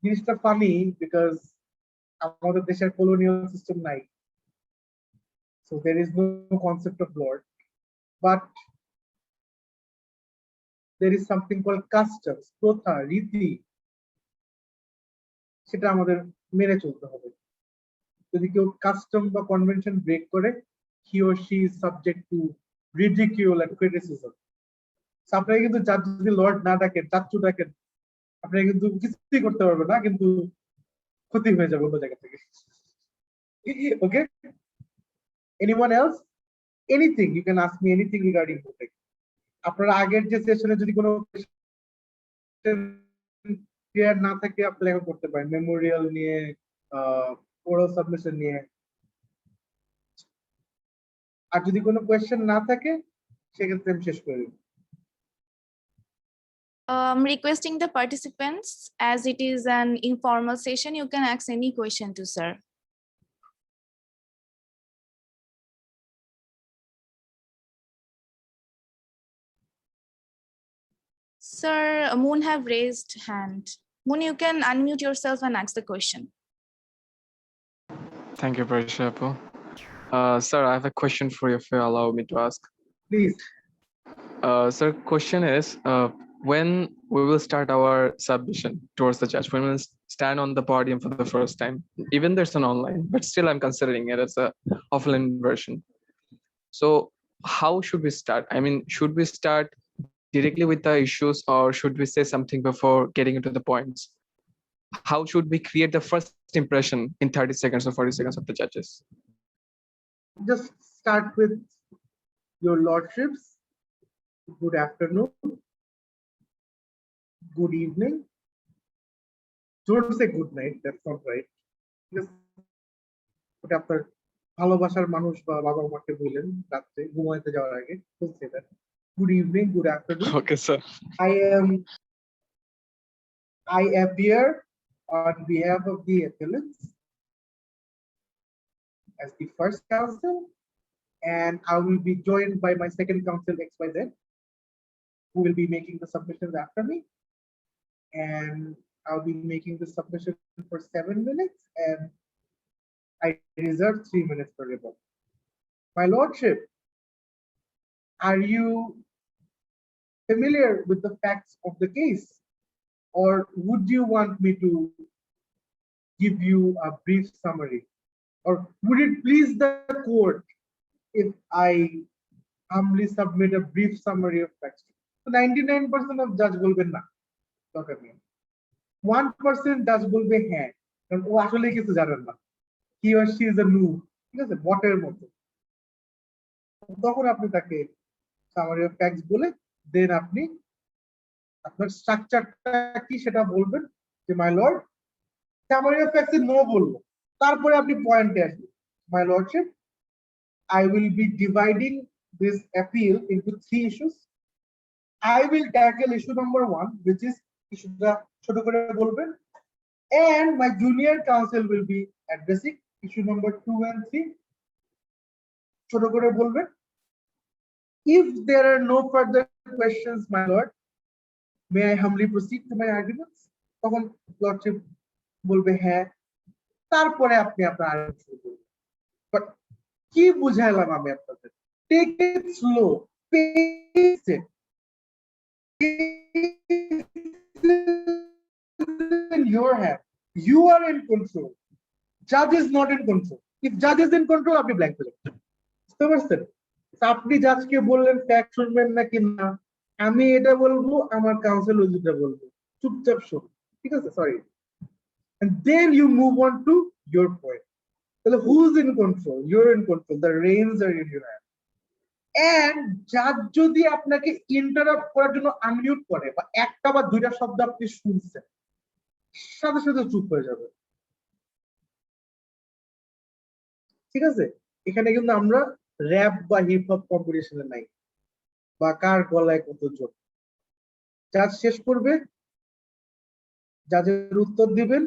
জিনিসটা ফানি বিকজ আমাদের দেশের colonial system নাই। So there is no concept of lord, but there is something called customs, প্রথা, রীতি, সেটা আমাদের মেনে চলতে হবে। যদি কেউ কাস্টম বা কনভেনশন ব্রেক করে, he or she is subject to ridicule and criticism. আপনারা কিন্তু জাজ যদি লর্ড না ডাকেন, চাচ্চু ডাকেন, আপনারা কিন্তু কিছুই করতে পারবেন না, কিন্তু ক্ষতি হয়ে যাবে অন্য জায়গা থেকে। Okay, anyone else? Anything, you can ask me anything regarding voting. আপনারা আগের যে সেশনে যদি কোনো ক্লিয়ার না থাকে আপনি এখন করতে পারেন, মেমোরিয়াল নিয়ে, ওরাল সাবমিশন নিয়ে। আর যদি কোনো কোয়েশ্চেন না থাকে সেক্ষেত্রে আমি শেষ করে দিই। Requesting the participants, as it is an informal session, you can ask any question to sir. Sir, Moon have raised hand. Moon, you can unmute yourself and ask the question. Thank you, Parishapu. Sir, I have a question for you if you allow me to ask. Please. Sir, question is, when we will start our submission towards the judge, when we'll stand on the podium for the first time, even there's an online, but still I'm considering it as a offline version. So how should we start? I mean, should we start directly with the issues or should we say something before getting into the points? How should we create the first impression in 30 seconds or 40 seconds of the judges? Just start with your lordships. Good afternoon. Good evening. Don't say good night, that's not right. Just ওটা আপনার ভালোবাসার মানুষ বা বাবা মাকে বললেন রাত্রে ঘুমাইতে যাওয়ার আগে, don't say that. Good evening, good afternoon. Okay, sir. I appear on behalf of the appellants as the first counsel, and I will be joined by my second counsel XYZ, who will be making the submissions after me. And I'll be making the submission for 7 minutes, and I reserve 3 minutes for rebuttal. My lordship, are you familiar with the facts of the case, or would you want me to give you a brief summary, or would it please the court if I humbly submit a brief summary of facts? So 99% of judge বলবেন না, দরকার নেই। 1% judge বলবে হ্যাঁ, কারণ ও আসলে কিছু জানেন না, he or she is a noob, ঠিক আছে, বটের মতো। তখন আপনি তাকে সামারি অফ ফ্যাক্টস বলে দেন আপনি আপনার স্ট্রাকচারটা কি সেটা বলবেন, যে my lord summary of facts নো বলবো, তারপরে আপনি পয়েন্টে আসবেন। My lordship, I will be dividing this appeal into 3 issues. I will tackle issue number 1, which is issueটা ছোট করে বলবেন, and my junior counsel will be addressing issue number 2 and 3, ছোট করে বলবেন। If there are no further questions, my lord, may I humbly proceed to my arguments? তখন lordship বলবে হ্যাঁ, তারপরে আপনি আপনার আর্গুমেন্ট শুরু করবেন। বাট কি বুঝাইলাম আমি আপনাদের? Take it slow, pace it. In your hand, you are in control. Judge is not in control. If judge is in control, আপনি ব্ল্যাঙ্ক হয়ে যাবেন। বুঝতে পারছেন? আপনি জাজকে বললেন ফ্যাক্ট শুনবেন নাকি না, আমি এটা বলবো, আমার কাউন্সিল ওইটা বলবো, চুপচাপ শুন, ঠিক আছে? Sorry. And then you move on to your point. তাহলে who's in control? You're in control. The reins are in your hand. And জাজ যদি আপনাকে ইন্টারাপ্ট করার জন্য আনমিউট করে বা একটা বা দুইটা শব্দ আপনি শুনছেন, সাথে সাথে চুপ হয়ে যাবে। ঠিক আছে? এখানে কিন্তু আমরা র্যাপ বা হিপ হপ কম্পিটিশনে নাই, বা কার গলায় কত জোর। জাজ শেষ করবে, জাজের উত্তর দিবেন,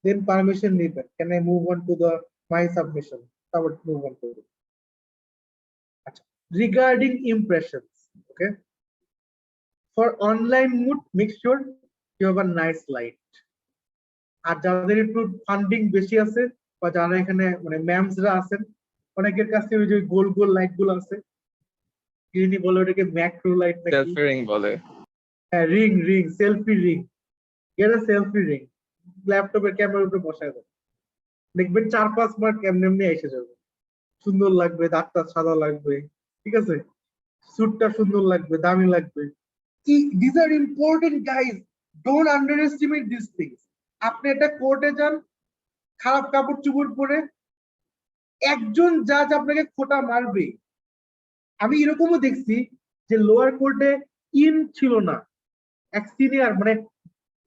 দেন পারমিশন নিবেন, can I move on to the my submission, তারপর মুভ অন করবেন। আচ্ছা, regarding impressions, okay, for online moot make sure you have a nice light. আর যাদের একটু ফান্ডিং বেশি আছে বা যারা এখানে মানে ম্যামসরা আছেন, অনেকের কাছে ওই যে গোল গোল লাইট গুলো আছে, যিনি বলে ওটাকে ম্যাক্রো লাইট নাকি, সেলফি রিং বলে। হ্যাঁ, ring ring, selfie ring, get a selfie ring, ল্যাপটপের ক্যামেরার উপরে বসায় দেন, দেখবেন 4-5 মার্ক এমনি এমনি এসে যাবে। সুন্দর লাগবে, দাঁতটা সাদা লাগবে, ঠিক আছে, স্যুটটা সুন্দর লাগবে, দামি লাগবে। These are important, guys. Don't underestimate these things. আপনি একটা কোর্টে যান, খারাপ কাপড় চোপড় পরে, একজন জাজ আপনাকে খোঁটা মারবে। আমি এরকমও দেখছি যে লোয়ার কোর্টে ইন ছিল না, এক সিনিয়র মানে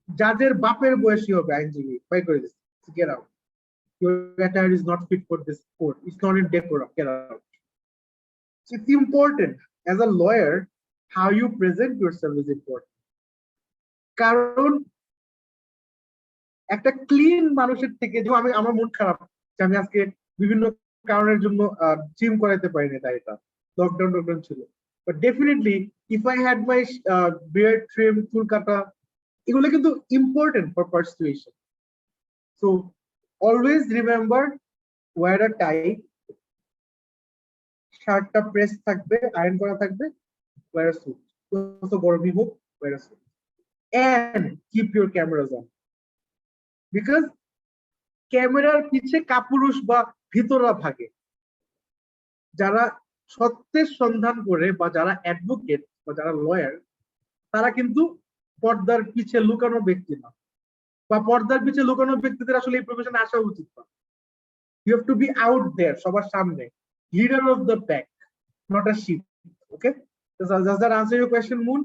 জাজের বাপের বয়সী হবে আইনজীবী, বাই করে দিচ্ছে, get out, your attire is not fit for this court, it's not in decorum, get out. So it's important as a lawyer, how you present yourself is important. কারণ একটা ক্লিন মানুষের থেকে, যে আমি আমার মন খারাপ যে আমি আজকে বিভিন্ন কারণের জন্য জিম করাইতে পারিনি, তাই এটা লকডাউন ছিল, but definitely if I had my beard trim, চুল কাটা, এগুলো কিন্তু important for persuasion. So always remember, wear a tie, শার্টটা প্রেস থাকবে, আয়রন করা থাকবে, ওয়্যার আ স্যুট, যত গরমই হোক wear a suit, and keep your cameras on, because ক্যামেরার পিছে কাপুরুষ বা ভিতরা ভাগে। যারা সত্যের সন্ধান করে বা যারা অ্যাডভোকেট বা যারা লয়ার, তারা কিন্তু পর্দার পিছে লুকানো ব্যক্তি না, বা পর্দার পিছে লুকানো ব্যক্তিদের আসলে এই প্রফেশনে আসা উচিত না। You have to be out there, সবার সামনে, leader of the pack, not a sheep. Okay, does that answer your question, Moon?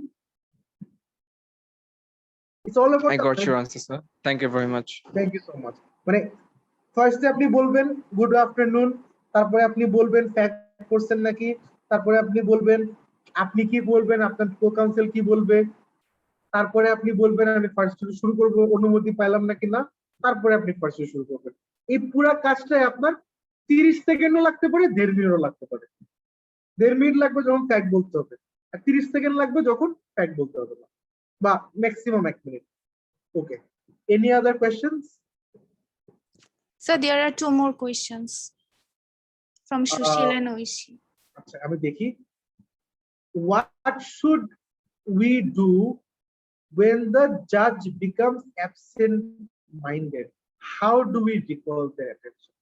It's all about I got your answer, sir. Thank you very much. Thank you so much. মানে ফার্স্টে আপনি বলবেন good afternoon, তারপরে আপনি বলবেন fact করছেন নাকি, তারপরে আপনি বলবেন আপনি কি বলবেন, আপনার কো কাউন্সিল কি বলবে, তারপরে আপনি বলবেন আমি ফার্স্ট শুরু করব, অনুমতি পাইলাম নাকি না, তারপরে আপনি ফার্স্ট শুরু করবেন। এই পুরো কাজটাই আপনার 30 সেকেন্ডও লাগতে পারে, 1.5 মিনিটও লাগতে পারে। 1.5 মিনিট লাগবে যখন ফ্যাক্ট বলতে হবে, আর 30 সেকেন্ড লাগবে যখন ফ্যাক্ট বলতে হবে না, বা maximum 1 minute. Okay, any other questions? So there are 2 more questions from Sushil and Oishi. আচ্ছা, আমি দেখি, what should we do when the judge becomes absent minded? How do we recall their attention?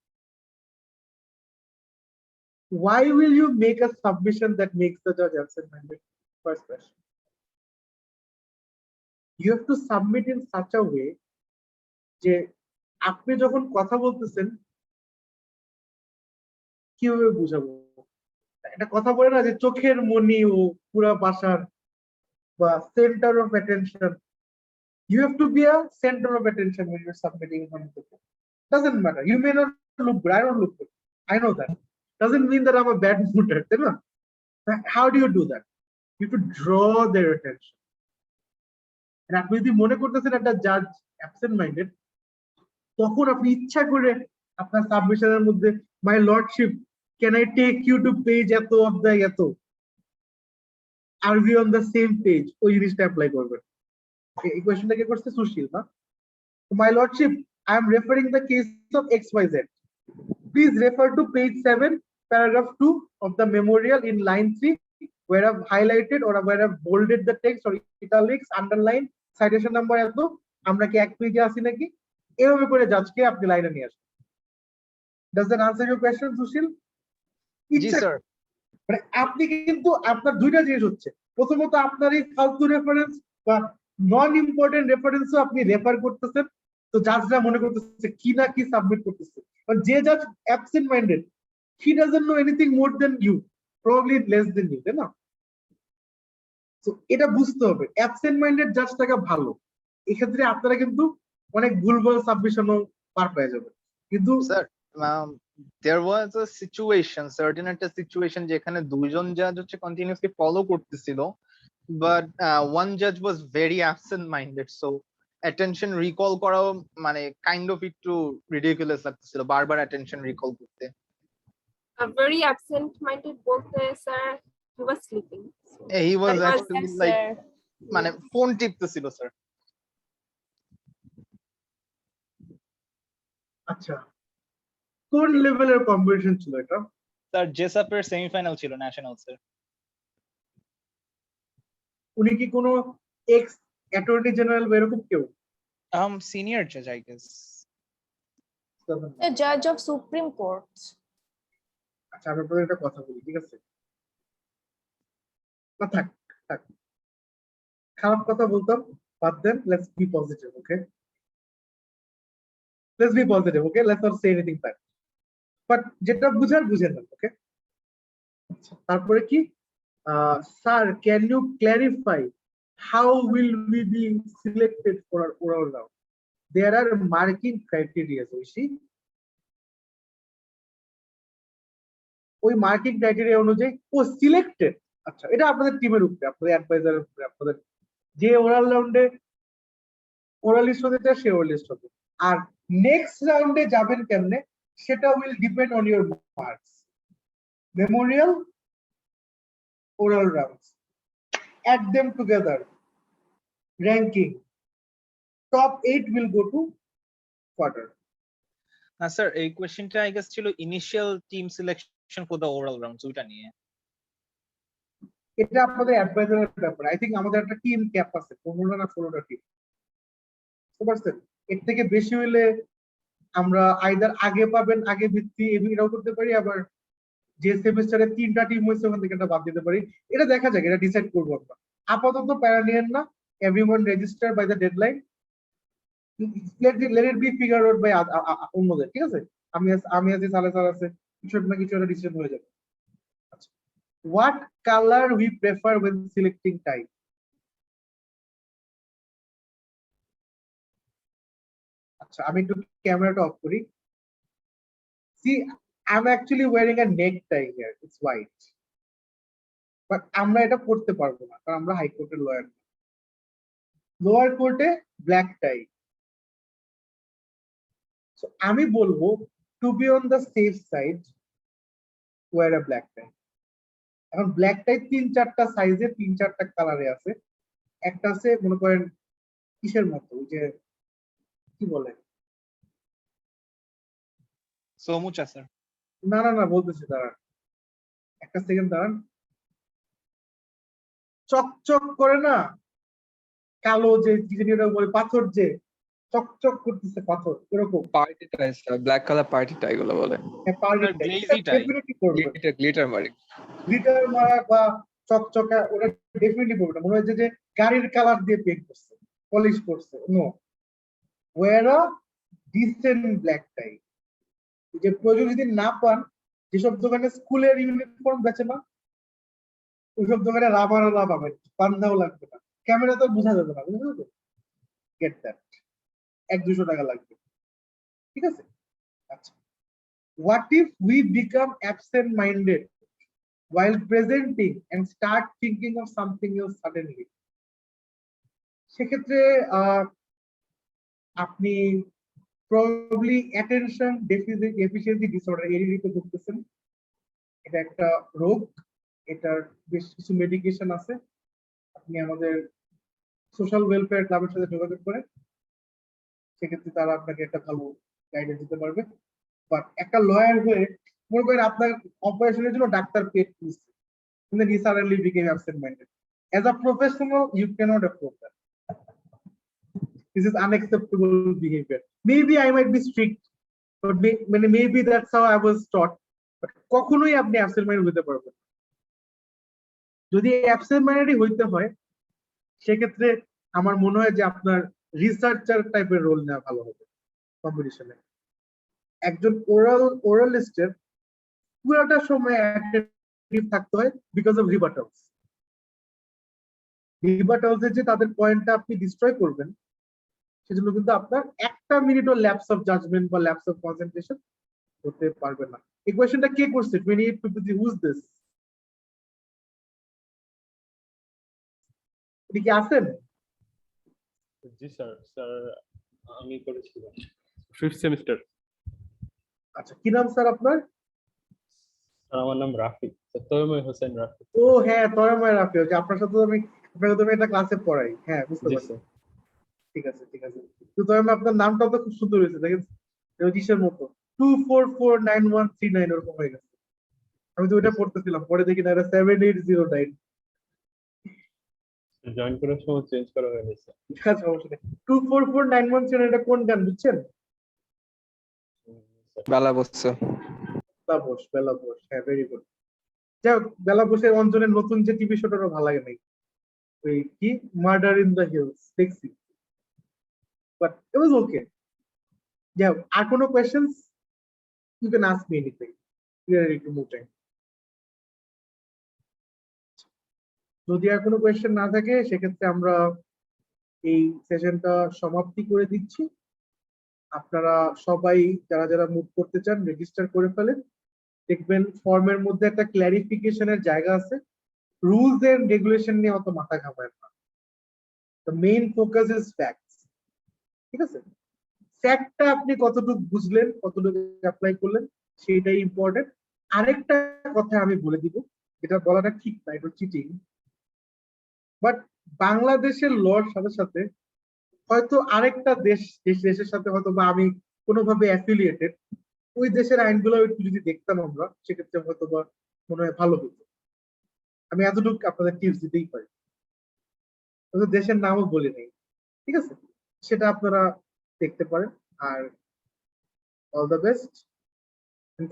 Why will you make a submission that makes the judge absent minded? First question. You have to submit in such a way যে আপনি যখন কথা বলতেছেন, কিভাবে বুঝাবো, একটা কথা বলে না যে চোখের মনি ও পুরা বাসার, বা centre of attention. You have to be a center of attention when you're submitting in front of the court. Doesn't matter. You may not look good. I don't look good. I know that. Doesn't mean that I'm a bad mooder. How do you do that? You have to draw their attention. And আপনি যদি মনে করতেছেন একটা জাজ absent minded, তখন আপনি ইচ্ছা করে আপনার সাবমিশনের মধ্যে my lordship can I take you to page এত অফ দ্য এত, are we on the same page, ওই জিনিসটা অ্যাপ্লাই করবেন। এই কোয়েশ্চনটা কে করছে? সুশীল না? My lordship, I am referring the case of XYZ. Please refer to page 7, paragraph 2 of the memorial in line 3, where I've highlighted or where I've bolded the text or italics, underline, citation number এত, আমরা কি এক পেজে আছি নাকি, এভাবে করে জাজকে আপনি লাইনে নিয়ে আসবেন। Does that answer your question, Sushil? G sir. মানে আপনি কিন্তু আপনার দুইটা জিনিস হচ্ছে, প্রথমত আপনার এই ফালতু রেফারেন্স বা নন ইম্পর্টেন্ট রেফারেন্সও আপনি রেফার করতেছেন, তো জাজরা মনে করতেছে কি না কি সাবমিট করতেছে। কারণ যে জাজ absent minded, he doesn't know anything more than you, probably less than you, তাই না? তো এটা বুঝতে হবে, অ্যাবসেন্ট মাইন্ডেড জাজ টাকা ভালো, এক্ষেত্রে আপনারা কিন্তু অনেক ভুলভাল সাবমিশনও পার পেয়ে যাবেন। কিন্তু sir there was a situation, certain একটা situation যেখানে দুইজন জাজ হচ্ছে কন্টিনিউসলি ফলো করতেছিল, but one judge was very absent minded, so attention recall করাও মানে কাইন্ড অফ একটু ridiculous লাগতেছিল বারবার attention recall করতে। Very absent-minded bolte, sir. He was sleeping. So He was that was- actually Yes, like sir. মানে phone টিপতেছিল sir. আচ্ছা, কোন লেভেলের কম্পিটিশন ছিল এটা? স্যার জেসাপের সেমিফাইনাল ছিল ন্যাশনাল স্যার। উনি কি কোনো এক্স অ্যাটর্নি জেনারেল বা এরকম কেউ? সিনিয়র জাজ I guess. The judge of Supreme Court. আচ্ছা, আমি আপনাদের একটা কথা বলি, ঠিক আছে? না থাক থাক, খারাপ কথা বলতাম, বাদ দেন, let's be positive, okay? Let's be positive, okay? Let's not say anything bad, but যেটা বুঝার বুঝেন না, ওকে? তারপরে কি, sir, can you clarify how will we be selected for our oral round? There are marking criteria, Oishi. ওই marking criteria অনুযায়ী ও selected. আচ্ছা, এটা আপনাদের টিমের উপরে, আপনাদের অ্যাডভাইজারের উপরে, আপনাদের যে ওরাল রাউন্ডে ওরাল লিস্ট হতে চায় সে ওরাল লিস্ট হবে। আর নেক্সট রাউন্ডে যাবেন কেমনে সেটা will depend on your marks. Memorial, oral rounds, add them together, ranking, top 8 will go to quarter. না স্যার এই কোশ্চেনটা আই গেস ছিল initial team selection for the overall rounds ওইটা নিয়ে। এটা আপনাদের অ্যাডভাইজারের ব্যাপার। আই থিংক আমাদের একটা টিম ক্যাপ আছে, 15টা না 16টা টিম, বুঝতে পারছেন? এর থেকে বেশি হইলে আমরা আইদার আগে পাবেন, আগে ভিত্তি এটাও করতে পারি, আবার যে সেমিস্টারে 3টা টিম হয়েছে ওখান থেকে একটা বাদ দিতে পারি। এটা দেখা যাক, এটা ডিসাইড করবো আমরা। আপাতত প্যারা নিয়েন না, everyone register by the deadline, let it be figured out by অন্যদের, ঠিক আছে? আমি আছি, সালে স্যার আছে, কিছু না কিছু একটা ডিসিশন হয়ে যাবে। আচ্ছা, what color we prefer when selecting type? আচ্ছা, আমি একটু ক্যামেরাটা অফ করি। See, I'm actually wearing a necktie here. It's white. But আমরা এটা করতে পারবো না, কারণ আমরা হাইকোর্টের লয়ার। লোয়ার কোর্টে ব্ল্যাক টাই। So আমি বলবো to be on the safe side, wear a black tie. এখন ব্ল্যাক টাই 3-4টা সাইজে 3-4টা কালারে আছে। একটা আছে মনে করেন কিসের মতো, ওই যে কি বলে, সোমুচা স্যার। না না না বলতেছি, দাঁড়ান একটা সেকেন্ড, দাঁড়ান। চকচক করে না, কালো যে যেটা বলে পাথর, যে চকচক করতেছে পাথর, এরকম পার্টি টাই স্যার, ব্ল্যাক কালার পার্টি টাই গুলো বলে। glazy tie. গ্লিটার মারি। গ্লিটার মারা বা চকচকা ওটা ডেফিনেটলি করবে না। মনে হচ্ছে যে গাড়ির কালার দিয়ে পেইন্ট করছে, পলিশ করছে। No, wear a decent black tie. যে প্রয়োজন যদি না পান, যেসব দোকানে স্কুলের ইউনিফর্ম বেচে না, ওইসব দোকানে রাবারওয়ালা পাবেন, পান্নাও লাগবে না, ক্যামেরা তো বোঝা যাবে না, বুঝতে পারছো? গেট দ্যাট, 100-200 টাকা লাগবে, ঠিক আছে? আচ্ছা, what if we become absent minded while presenting and start thinking of something else suddenly? সেক্ষেত্রে আপনি probably attention deficiency disorder ADD তে ভুগতেছেন। এটা একটা রোগ, এটার বেশ কিছু মেডিকেশন আছে। আপনি আমাদের সোশ্যাল ওয়েলফেয়ার ক্লাবের সাথে যোগাযোগ করেন, সেক্ষেত্রে তারা আপনাকে একটা ভালো গাইডেন্স দিতে পারবে। বাট একটা লয়ার হয়ে মনে করেন আপনার অপারেশনের জন্য ডাক্তার পেড করছে, and then he suddenly became absent-minded. As a professional, you cannot afford that. This is unacceptable behavior. Maybe I might be strict, but maybe that's how I was taught. But কখনোই আপনি absent-minded হতে পারবেন। যদি absent-minded হইতে হয়, সেক্ষেত্রে আমার মনে হয় যে আপনার রিসার্চার টাইপের রোল নেওয়া ভালো হবে কম্পিটিশনে। একজন ওরালিস্টের পুরোটা সময় অ্যাটেন্টিভ থাকতে হয় বিকজ অফ রিবাটালস। রিবাটালস যে তাদের পয়েন্টটা আপনি ডিস্ট্রয় করবেন, সেজন্য কিন্তু আপনার 1 মিনিটও ল্যাপস অফ জাজমেন্ট বা ল্যাপস অফ কনসেন্ট্রেশন হতে পারবে না। এই কোয়েশ্চেনটা কে করছে? 2853, হুজ দিস? আপনি কি আছেন? জি স্যার, স্যার আমি করেছিলাম 5th সেমিস্টার। আচ্ছা, কি নাম স্যার আপনার? স্যার আমার নাম রাফি, তৈময় হোসেন রাফি। ও হ্যাঁ, তরময় রাফি, যে আপনার সাথে তো আমি একটা ক্লাসে পড়াই। হ্যাঁ, বুঝতে জি পারছি। স্যার। ঠিক আছে, ঠিক আছে। তো তরময়, আপনার নামটা তো খুব সুন্দর হয়েছে, দেখেন জ্যোতিষের মতো। 2449139 ওরকম হয়ে গেছে। আমি তো ওইটা পড়তেছিলাম, পরে দেখি না, এটা 7809। জয়েন করার সময় চেঞ্জ করা হয়ে গেছে। সমস্যা নেই। 2449139 এটা কোন গান বুঝছেন? বেলা বসছে। বেলা বোস, হ্যাঁ, ভেরি গুড। যাই হোক, বেলা বোসের অঞ্জনের নতুন যে টিভি শোটারও ভালো লাগে নাই, ওই কি মার্ডার ইন দ্য হিলস, দেখছি, বাট ইট ওয়াজ ওকে। যাই হোক, আর কোনো questions? You can ask me anything, we are ready to move time. যদি আর কোনো কোয়েশ্চেন না থাকে, সেক্ষেত্রে আমরা এই সেশনটা সমাপ্তি করে দিচ্ছি। আপনারা সবাই যারা যারা মুভ করতে চান রেজিস্টার করে ফেলেন। দেখবেন ফর্মের মধ্যে একটা ক্ল্যারিফিকেশনের জায়গা আছে। রুলস এন্ড রেগুলেশন নিয়ে অত মাথা ঘামায় না। The main focus is facts. ঠিক আছে, ফ্যাক্টটা আপনি কতটুকু বুঝলেন, কতটুকু অ্যাপ্লাই করলেন, সেটাই ইম্পর্টেন্ট। আরেকটা কথা আমি বলে দিব, যেটা বলাটা ঠিক না, এটা চিটিং, বাট বাংলাদেশের লর সাথে সাথে হয়তো আরেকটা দেশের সাথে হয়তো বা আমি কোনোভাবে অ্যাফিলিয়েটেড, ওই দেশের আইনগুলো একটু যদি দেখতাম আমরা, সেক্ষেত্রে হয়তো বা মনে হয় ভালো হতো। আমি এতটুকু আপনাদের টিপস দিতেই পারি, দেশের নামও বলি নাই। ঠিক আছে, সেটা আপনারা দেখতে পারেন। আর all the best,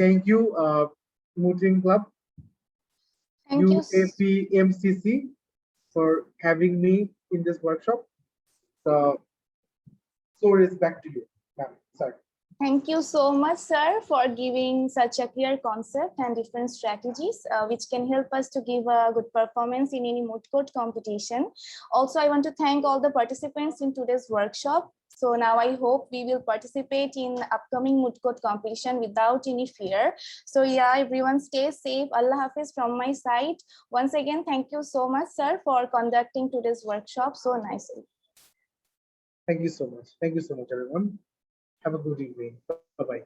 thank you mooting club, Thank you. UAPMCC, for having me in this workshop. The floor is back to you, ma'am. Sorry. Thank you so much, sir, for giving such a clear concept and different strategies, which can help us to give a good performance in any moot court competition. Also, I want to thank all the participants in today's workshop. So now I hope we will participate in upcoming moot court competition without any fear. So yeah, everyone stay safe. Allah Hafiz from my side. Once again, thank you so much, sir, for conducting today's workshop so nicely. Thank you so much. Thank you so much, everyone. Have a good evening. Bye-bye.